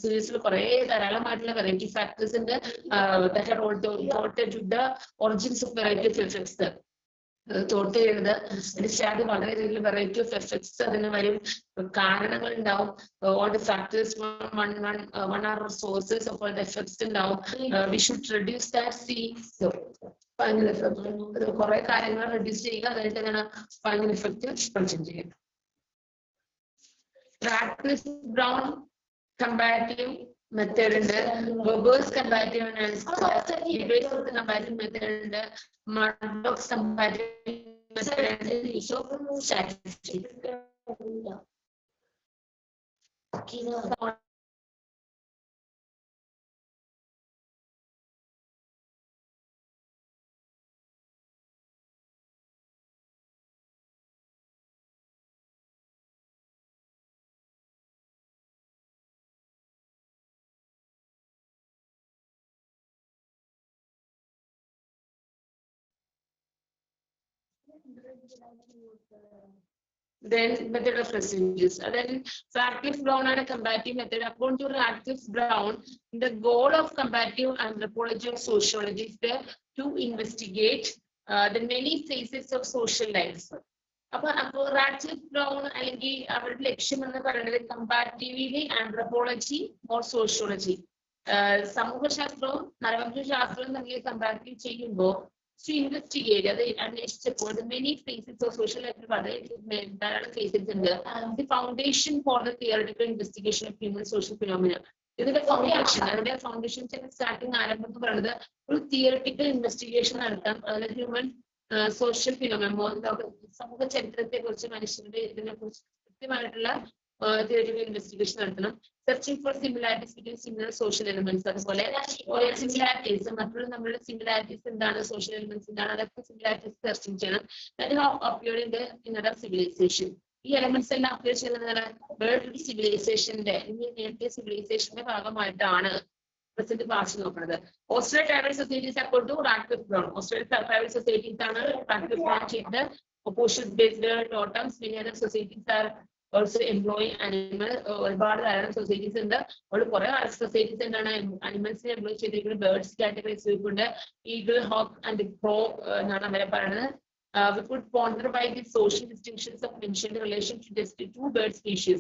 സീരീസിൽ കുറെ ധാരാളമായിട്ടുള്ള വെറൈറ്റി ഫാക്ടേഴ്സ് ഉണ്ട്. Origins of variety of effects thought ചെയ്യുന്നത് അത് വളരെയധികം വെറൈറ്റി ഓഫ് എഫക്ട്സ് അതിന് വരും, കാരണങ്ങൾ ഉണ്ടാവും. All the factors one are sources of all the effects ഉണ്ടാവും. We should reduce that. See final effect, കുറെ കാര്യങ്ങൾ റെഡ്യൂസ് ചെയ്യുക, അതായത് എന്താണ് ഫൈനൽ എഫക്ട് പ്രൊജക്ട് ചെയ്യുക. റാഡ്ക്ലിഫ് ബ്രൗൺ comparative method ഉണ്ട്, Weber's comparative analysis, Debye's comparative method ഉണ്ട്, Murdoch's comparative method and use of statistics. Then method of residues. And then Radcliffe Brown and a comparative method. According to Radcliffe Brown, the goal of comparative anthropology of sociology is to investigate the many phases of social life. അപ്പൊ Radcliffe brown അല്ലെങ്കിൽ അവരുടെ ലക്ഷ്യം എന്ന് പറയുന്നത് comparatively anthropology or sociology, സമൂഹശാസ്ത്രവും നരവംശശാസ്ത്രവും തമ്മിൽ comparative ചെയ്യുമ്പോൾ to investigate അത് അന്വേഷിച്ചപ്പോൾ many phases of social ധാരാളം phases ഉണ്ട്. The foundation for the theoretical investigation of human social phenomena. ഇതിന്റെ ഫൗണ്ടേഷൻ സ്റ്റാർട്ടിങ് ആരംഭം എന്ന് പറയുന്നത് ഒരു തിയറിറ്റിക്കൽ ഇൻവെസ്റ്റിഗേഷൻ നടത്താൻ ഹ്യൂമൻ സോഷ്യൽ ഫിനോമിന സമൂഹ ചരിത്രത്തെ കുറിച്ച് മനുഷ്യരുടെ ഇതിനെ കുറിച്ച് കൃത്യമായിട്ടുള്ള theoretical investigation നടത്തണം. Searching for similarities between similar social elements, അതുപോലെ സിമിലാരിറ്റീസ് മറ്റുള്ള നമ്മളുടെ സിമിലാരിറ്റീസ് എന്താണ്, സോഷ്യൽ എലിമെന്റ്സ് എന്താണ്, അതൊക്കെ സിമിലാരിറ്റീസ് സെർച്ചിങ് ചെയ്യണം. ഇന്നർ സിവിലൈസേഷൻ ഈ എലമെന്റ്സ് എല്ലാം അപ്പിയർ ചെയ്യുന്നത് വേൾഡ് സിവിലൈസേഷന്റെ നേരത്തെ സിവിലൈസേഷന്റെ ഭാഗമായിട്ടാണ് പ്രസന്റ് പാസ്റ്റ് നോക്കുന്നത്. Australia tribal societies according to Radcliffe Brown, Australia tribal societies ആണ് റാഡ്ക്ലിഫ് ബ്രൗൺ ചെയ്തത്. Opposition based totems, many other societies are also employing animal. ഒരുപാട് ധാരാളം സൊസൈറ്റീസ് ഉണ്ട്. കുറെ സൊസൈറ്റീസ് എന്താണ് അനിമൽസിനെ എംപ്ലോയ് ചെയ്തിരിക്കുന്നത്. ബേർഡ്സ് കാറ്റഗറൈസ് ചെയ്തിട്ടുണ്ട്. ഈഗിൾ, ഹോക്ക് ആൻഡ് ക്രോ എന്നാണ് അവരെ പറയുന്നത്. We could ponder by the social distinctions of mentioned in relation to just two bird species.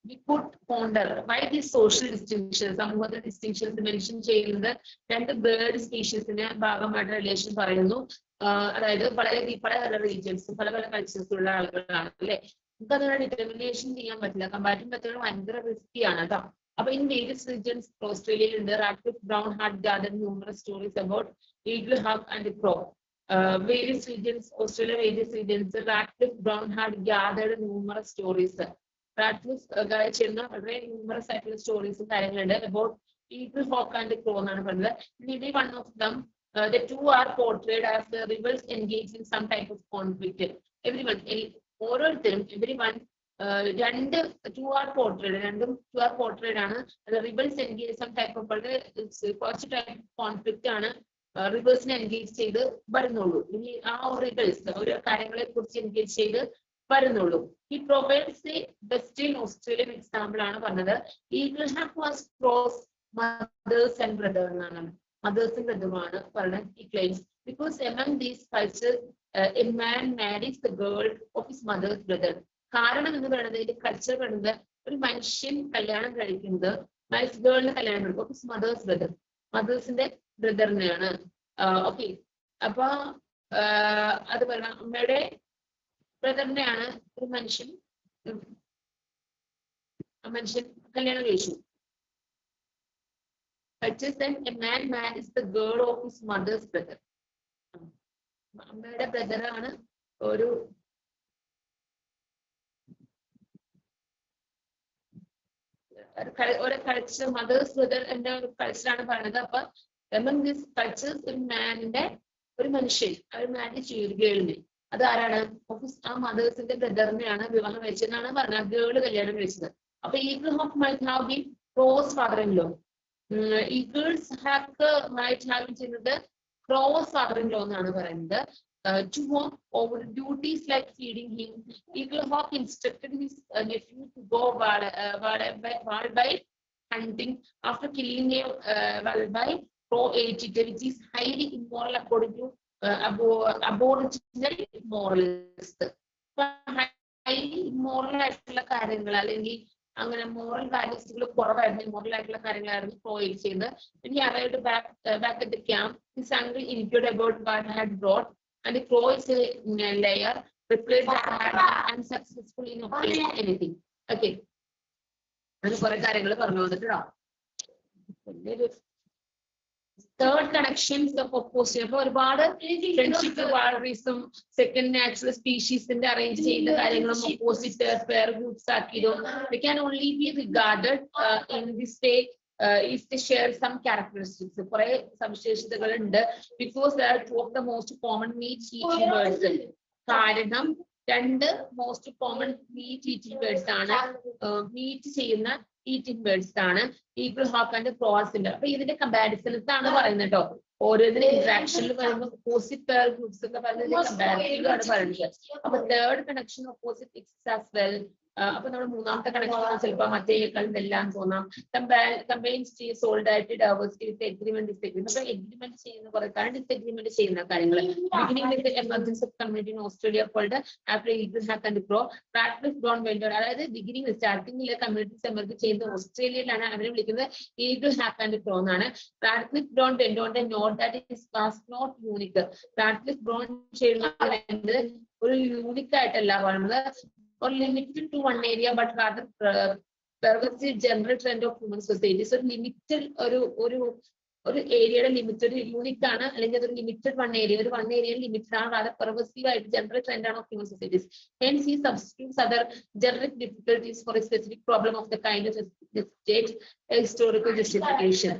We could ponder why these social distinctions, സമൂഹത്തിലെ distinctions mention ചെയ്യുന്നത് രണ്ട് bird സ്പീഷീസിന്റെ ഭാഗമായിട്ട് relation പറയുന്നു. അതായത് പല റീജിയൻസും പല കൾച്ചേഴ്സും ഉള്ള ആളുകളാണ് അല്ലെ. നമുക്ക് അതിനുള്ള ഡിറ്റർമിനേഷൻ ചെയ്യാൻ പറ്റില്ല. കമ്പാരിറ്റീവ് മെത്തേഡ് ഭയങ്കര റിസ്കിയാണ് കേട്ടോ. അപ്പൊ ഇൻ വേരിയസ് റീജിയൻസ് ഓസ്ട്രേലിയയിലുണ്ട്. Radcliffe Brown had gathered numerous stories about eagle, hawk and crow. Various regions, Australia, various regions, Radcliffe Brown had gathered numerous stories. Radcliffe ചെയ്യുന്ന വളരെ ന്യൂമറസ് ആയിട്ടുള്ള സ്റ്റോറീസും കാര്യങ്ങളുണ്ട് about eagle, hawk and crow എന്നാണ് പറയുന്നത്. Maybe one of them, the two are portrayed as the rebels engaged in some type of conflict. Everyone, ഓരോരുത്തരും everyone രണ്ട് two are portrayed, രണ്ടും two are portrayed ആണ്. Rebels engage some type of കുറച്ച് type conflict ആണ് റിബേഴ്സിനെ engage ചെയ്ത് വരുന്നുള്ളൂ. ഇനി ആ റിബൽസ് ഓരോ കാര്യങ്ങളെ കുറിച്ച് എൻഗേജ് ചെയ്ത് വരുന്നുള്ളൂ. ഈ provides a best in Australian example ആണ് പറഞ്ഞത്. Eagle hawk was crow's mother's and brother എന്നാണ്. മദേഴ്സും ബ്രദറുമാണ് പറഞ്ഞത്. ഈ claims because among these cultures a man marries the girl of his mother's brother. കാരണം എന്ന് പറയുന്നത് ഇതിന്റെ കൾച്ചർ പറയുന്നത് ഒരു മനുഷ്യൻ കല്യാണം കഴിക്കുന്നത് മൈസ് ഗേളിനെ കല്യാണം കഴിക്കും ഓഫ് ഹിസ് മദേഴ്സ് ബ്രദർ, മദേഴ്സിന്റെ ബ്രദറിനെയാണ്. ഓക്കെ, അപ്പൊ അത് പറയാം അമ്മയുടെ ബ്രദറിനെയാണ് ഒരു മനുഷ്യൻ കല്യാണം കഴിച്ചു. A man marries the girl of his mother's brother. അമ്മയുടെ ബ്രദറാണ് ഒരു കൾച്ചർ, മദേഴ്സ് ബ്രദർ എന്ന ഒരു കൾച്ചറാണ് പറയുന്നത്. അപ്പൊ among these cultures ഒരു മാനിന്റെ ഒരു മനുഷ്യൻ അവർ മാരേജ് ചെയ്യും ഗേളിനെ. അത് ആരാണ്? ആ മദേഴ്സിന്റെ ബ്രദറിനെയാണ് വിവാഹം കഴിച്ചതെന്നാണ് പറഞ്ഞത്. ഗേള് കല്യാണം കഴിച്ചത്. അപ്പൊ eagle hawk might have been crow's father in law. Eagles hawk might have ചെയ്യുന്നത് ക്രോസ് ഫാദർ ഇൻ ലോ എന്നാണ് പറയുന്നത്. To work over duties like feeding him, Eagle Hawk instructed his nephew to go wildlife hunting. After killing a wildlife, Crow ate it, which is highly immoral according to aboriginal moralists. Highly immoral ആയിട്ടുള്ള കാര്യങ്ങൾ അല്ലെങ്കിൽ അങ്ങനെ moral വാല്യൂസുകൾ കുറവായിരുന്നു, immoral ആയിട്ടുള്ള കാര്യങ്ങളായിരുന്നു Crow ചെയ്യുന്നത്. When he arrived back at the camp, his uncle inquired about what had brought, and the Crow is a layer replied that had been unsuccessful in obtaining anything. Okay, അത് കുറെ കാര്യങ്ങൾ പറഞ്ഞു വന്നിട്ടോ. Third connections of opposite. അപ്പൊ ഒരുപാട് friendship വാളറീസും second natural സ്പീഷീസിന്റെ arrange ചെയ്യുന്ന കാര്യങ്ങളും ഓപ്പോസിറ്റ് പെയർ ഗ്രൂപ്പ്സ് ആക്കിയതും they can only be regarded in this way if they share some characteristics. കുറെ സവിശേഷതകൾ ഉണ്ട്. because they are two of the most common meat eating birds. കാരണം രണ്ട് most common meat eating birds ആണ്. Meat ചെയ്യുന്ന eating birds ആണ്. Eagle, hawk and crows ഉണ്ട്. അപ്പൊ ഇതിന്റെ കമ്പാരിസൺസ് ആണ് പറയുന്നത് കേട്ടോ. ഓരോന്നിനും ഇന്ററാക്ഷനിൽ പറയുമ്പോൾ ഓപ്പോസിറ്റ് പെയർ ഗ്രൂപ്പ്സ് ഒക്കെ പറയുന്നത് കമ്പാരിറ്റീവ് ആണ് പറയുന്നത്. അപ്പൊ third connection opposite exist as well. അപ്പൊ നമ്മൾ മൂന്നാമത്തെ കണക്ഷൻ ചിലപ്പോൾ മറ്റേക്കാളും എല്ലാം തോന്നാം. Combines solidarity, diversity with agreement, disagreement. അപ്പൊ എഗ്രിമെന്റ് ചെയ്യുന്ന കുറെ കാര്യം, ഡിസ്എഗ്രിമെന്റ് ചെയ്യുന്ന കാര്യങ്ങൾ. Beginning with emergence of community in Australia called after eagle, hawk and crow. Practice ഡോൺ വെൻഡർ. അതായത് ബിഗിനിങ് സ്റ്റാർട്ടിംഗിലെ കമ്മ്യൂണിറ്റീസ് എമർജ് ചെയ്യുന്നത് ഓസ്ട്രേലിയയിലാണ്. അവരെ വിളിക്കുന്നത് ഈഗിൾ, ഹാക്ക് ആൻഡ് ക്രോ എന്നാണ്. പ്രാക്ടീസ് ഡോൺ വെൻഡോണ്ട് not that is not unique. Practice Don ചെയ്യുന്നത് ഒരു യൂണിക് ആയിട്ടല്ല പറയുന്നത്, or limited to one area, but rather pervasive general trend of human society. So limited ഒരു ഏരിയയുടെ ലിമിറ്റഡ് യൂണിക് ആണ്, അല്ലെങ്കിൽ അതൊരു ലിമിറ്റഡ് വൺ ഏരിയ ലിമിറ്റഡ് ആണ്, rather pervasive ആയിട്ട് ജനറൽ ട്രെൻഡ് ആണ് of human societies. Hence he substitutes other generic difficulties for a specific problem of the kind of state a historical justification.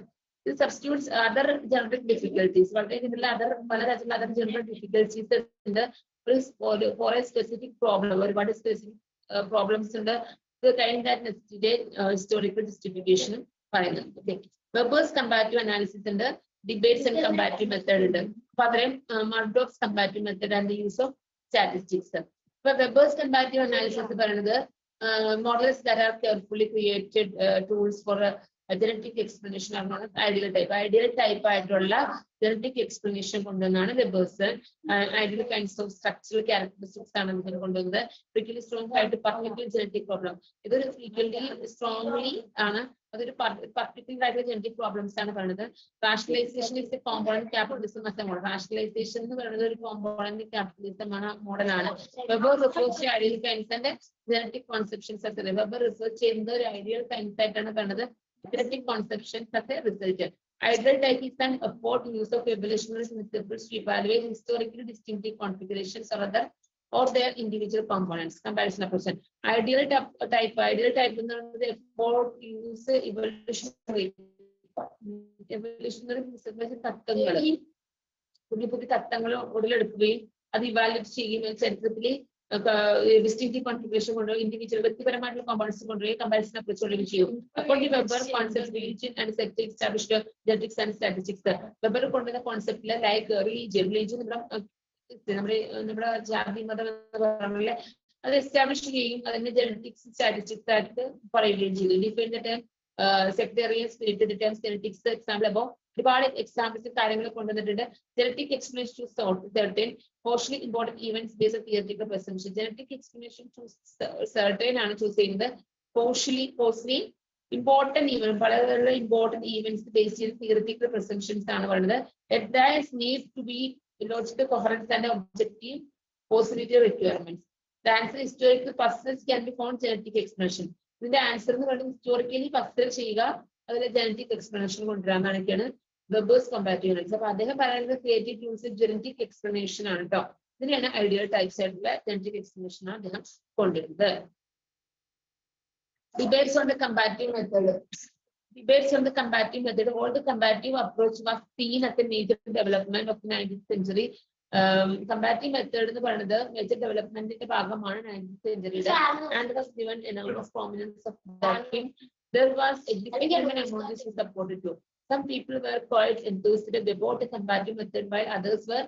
He substitutes other generic difficulties. വളരെ ഇതിലുള്ള പലതരത്തിലുള്ള other general difficulties ഉണ്ട് for a specific problem. ഒരുപാട് specific problems ഉണ്ട്. The kind that necessitate historical justification പറയുന്നത്. Okay. Weber's comparative analysis ഉണ്ട്, debates and comparative method ഉണ്ട്. അപ്പൊ അത്രയും Murdoch's comparative method and the use of statistics. ഇപ്പൊ Weber's comparative analysis പറയുന്നത് models that are carefully created tools for genetic explanation ആണ് ideal type ആയിട്ടുള്ള genetic explanation കൊണ്ടുവന്നാണ് Weber's. Ideal kinds of structural characteristics ആണ് ഇതിന് കൊണ്ടുവന്നത്. ഫ്രീക്വന്റ്ലി സ്ട്രോങ് ആയിട്ട് particular genetic problem. ഇതൊരു ഫ്രീക്വന്റ്ലി സ്ട്രോങ്ലി ആണ്, അതൊരു പർട്ടിക്കുലർ ആയിട്ടുള്ള ജനറ്റിക് പ്രോബ്ലംസ് ആണ് പറയുന്നത്. Rationalisation is a component capitalism എന്ന മോഡൽ. റാഷണലൈസേഷൻ എന്ന് പറയുന്നത് ഒരു കോമ്പോണന്റ് ക്യാപിറ്റലിസം മോഡലാണ്. Weber research ideal kinds and genetic conceptions. Weber research ചെയ്യുന്നത് ഒരു ഐഡിയൽ കൈൻഡ്സ് ആയിട്ടാണ് പറയുന്നത്, genetic conceptions as a result. Ideal type is an effort use of evolutionary principles to evaluate historically distinctive configurations or their individual components. Comparison approach. Ideal type in the effort use evolutionary principles തത്വങ്ങൾ പുതിയ തത്വങ്ങൾ ഉടലെടുക്കുകയും അത് evaluate ചെയ്യുകയും ചരിത്രത്തിലെ distinctive configuration കൊണ്ടുപോയി individual വ്യക്തിപരമായിട്ടുള്ള components കൊണ്ടുപോയി comparison approach കൊണ്ടുപോയി ചെയ്യും. അപ്പോൾ ഈ weber concept religion and സെക്ട് established genetics and statistics. Weber കൊണ്ടുവന്ന കോൺസെപ്റ്റില് ലൈക്ക് റിലീജിയൻ നമ്മുടെ ജാതി മതം എന്ന് പറഞ്ഞ അത് എസ്റ്റാബ്ലിഷ് ചെയ്യും, അതിന്റെ ജനറ്റിക്സ് സ്റ്റാറ്റിസ്റ്റിക്സ് ആയിട്ട് പറയുകയും ചെയ്തു. Define the term sectarian spirit, the term genetics example above ഒരുപാട് എക്സാമ്പിൾസ് കാര്യങ്ങൾ കൊണ്ടുവന്നിട്ടുണ്ട്. Genetic explanation to certain socially important events based on theoretical presumption. Genetic explanation to certain ആണ് ചൂസ് ചെയ്യുന്നത്. socially important event, വളരെ important events base ചെയ്ത് theoretical presumptions ആണ് പറയുന്നത്. There is need to be logical coherence and objective possibility requirements. The answer historical puzzles can be found genetic explanation. ഇതിന്റെ answer എന്ന് പറയുന്നത് historically puzzle ചെയ്യുക, അതിലെ genetic explanation കൊണ്ടുവരാന്നൊക്കെയാണ് വെബേഴ്സ് കമ്പാരിറ്റീവ് അനാലിസിസ്. അപ്പൊ അദ്ദേഹം പറയുന്നത് ക്രിയേറ്റീവ് ടൂൾസ് ജനറ്റിക് എക്സ്പ്ലനേഷൻ ആണ് കേട്ടോ. ഇതിനെയാണ് ഐഡിയൽ ടൈപ്സ് ആയിട്ടുള്ള ജനറ്റിക് എക്സ്പ്ലനേഷൻ അദ്ദേഹം കൊണ്ടുവരുന്നത്. Debates on the comparative method. Debates on the comparative method. All the comparative approach was seen as a major development of the 19th century. Comparative method എന്ന് പറയുന്നത് major ഡെവലപ്മെന്റിന്റെ ഭാഗമാണ് 19th century and was given enormous prominence of working. There was significant amount of supported too. Some people were quite enthusiastic about the comparative method, while others were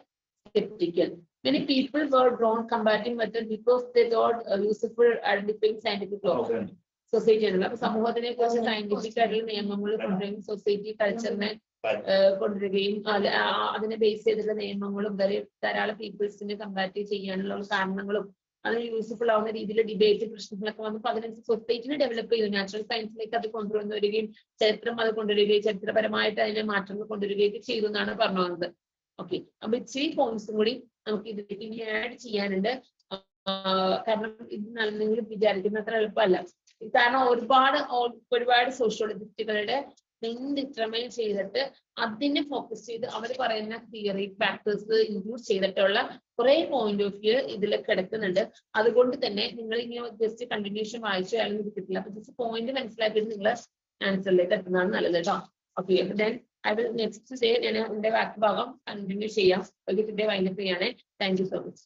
skeptical. Many people were drawn comparative method because they thought useful identifying scientific law. Society അപ്പൊ സമൂഹത്തിനെ കുറിച്ച് scientific ആയിട്ടുള്ള നിയമങ്ങൾ കൊണ്ടുവരികയും society കൾച്ചറിനെ കൊണ്ടുവരികയും അതിനെ base ചെയ്തിട്ടുള്ള നിയമങ്ങളും ധാരാളം പീപ്പിൾസിനെ കമ്പാരിറ്റീവ് ചെയ്യാനുള്ള കാരണങ്ങളും അതിന് യൂസ്ഫുൾ ആവുന്ന രീതിയിൽ ഡിബേറ്റ് പ്രശ്നങ്ങളൊക്കെ വന്നപ്പോൾ അതിനനുസരിച്ച് സൊസൈറ്റിനെ ഡെവലപ്പ് ചെയ്തു. നാച്ചുറൽ സയൻസിലേക്ക് അത് കൊണ്ടുവന്നു വരികയും ചരിത്രം അത് കൊണ്ടുവരികയും ചരിത്രപരമായിട്ട് അതിനെ മാറ്റങ്ങൾ കൊണ്ടുവരികയൊക്കെ ചെയ്തു എന്നാണ് പറഞ്ഞു വന്നത്. ഓക്കെ, അപ്പൊ ഇച്ചിരി പോയിന്റ്സും കൂടി നമുക്ക് ഇതിലേക്ക് ഇനി ആഡ് ചെയ്യാനുണ്ട്. കാരണം ഇത് നിങ്ങൾ വിചാരിക്കുന്ന അത്ര എളുപ്പമല്ല. കാരണം ഒരുപാട് സോഷ്യോളജിസ്റ്റുകളുടെ ഡിറ്റർമൈൻ ചെയ്തിട്ട് അതിനെ ഫോക്കസ് ചെയ്ത് അവർ പറയുന്ന തിയറി ഫാക്ടേഴ്സ് ഇൻക്ലൂഡ് ചെയ്തിട്ടുള്ള കുറെ പോയിന്റ് ഓഫ് വ്യൂ ഇതിൽ കിടക്കുന്നുണ്ട്. അതുകൊണ്ട് തന്നെ നിങ്ങൾ ഇങ്ങനെ ജസ്റ്റ് കണ്ടിന്യൂഷൻ വായിച്ചു അല്ലെങ്കിൽ ഇത് കിട്ടില്ല. അപ്പൊ ജസ്റ്റ് പോയിന്റ് മനസ്സിലാക്കിയിട്ട് നിങ്ങൾ ആൻസറിലേക്ക് എത്തുന്നതാണ് നല്ലത് കേട്ടോ. Okay, then I will next day ഞാൻ എന്റെ ബാക്കി ഭാഗം കണ്ടിന്യൂ ചെയ്യാം. ഓക്കെ, ടുഡേ വൈൻഡപ്പ് ചെയ്യാണ്. Thank you so much.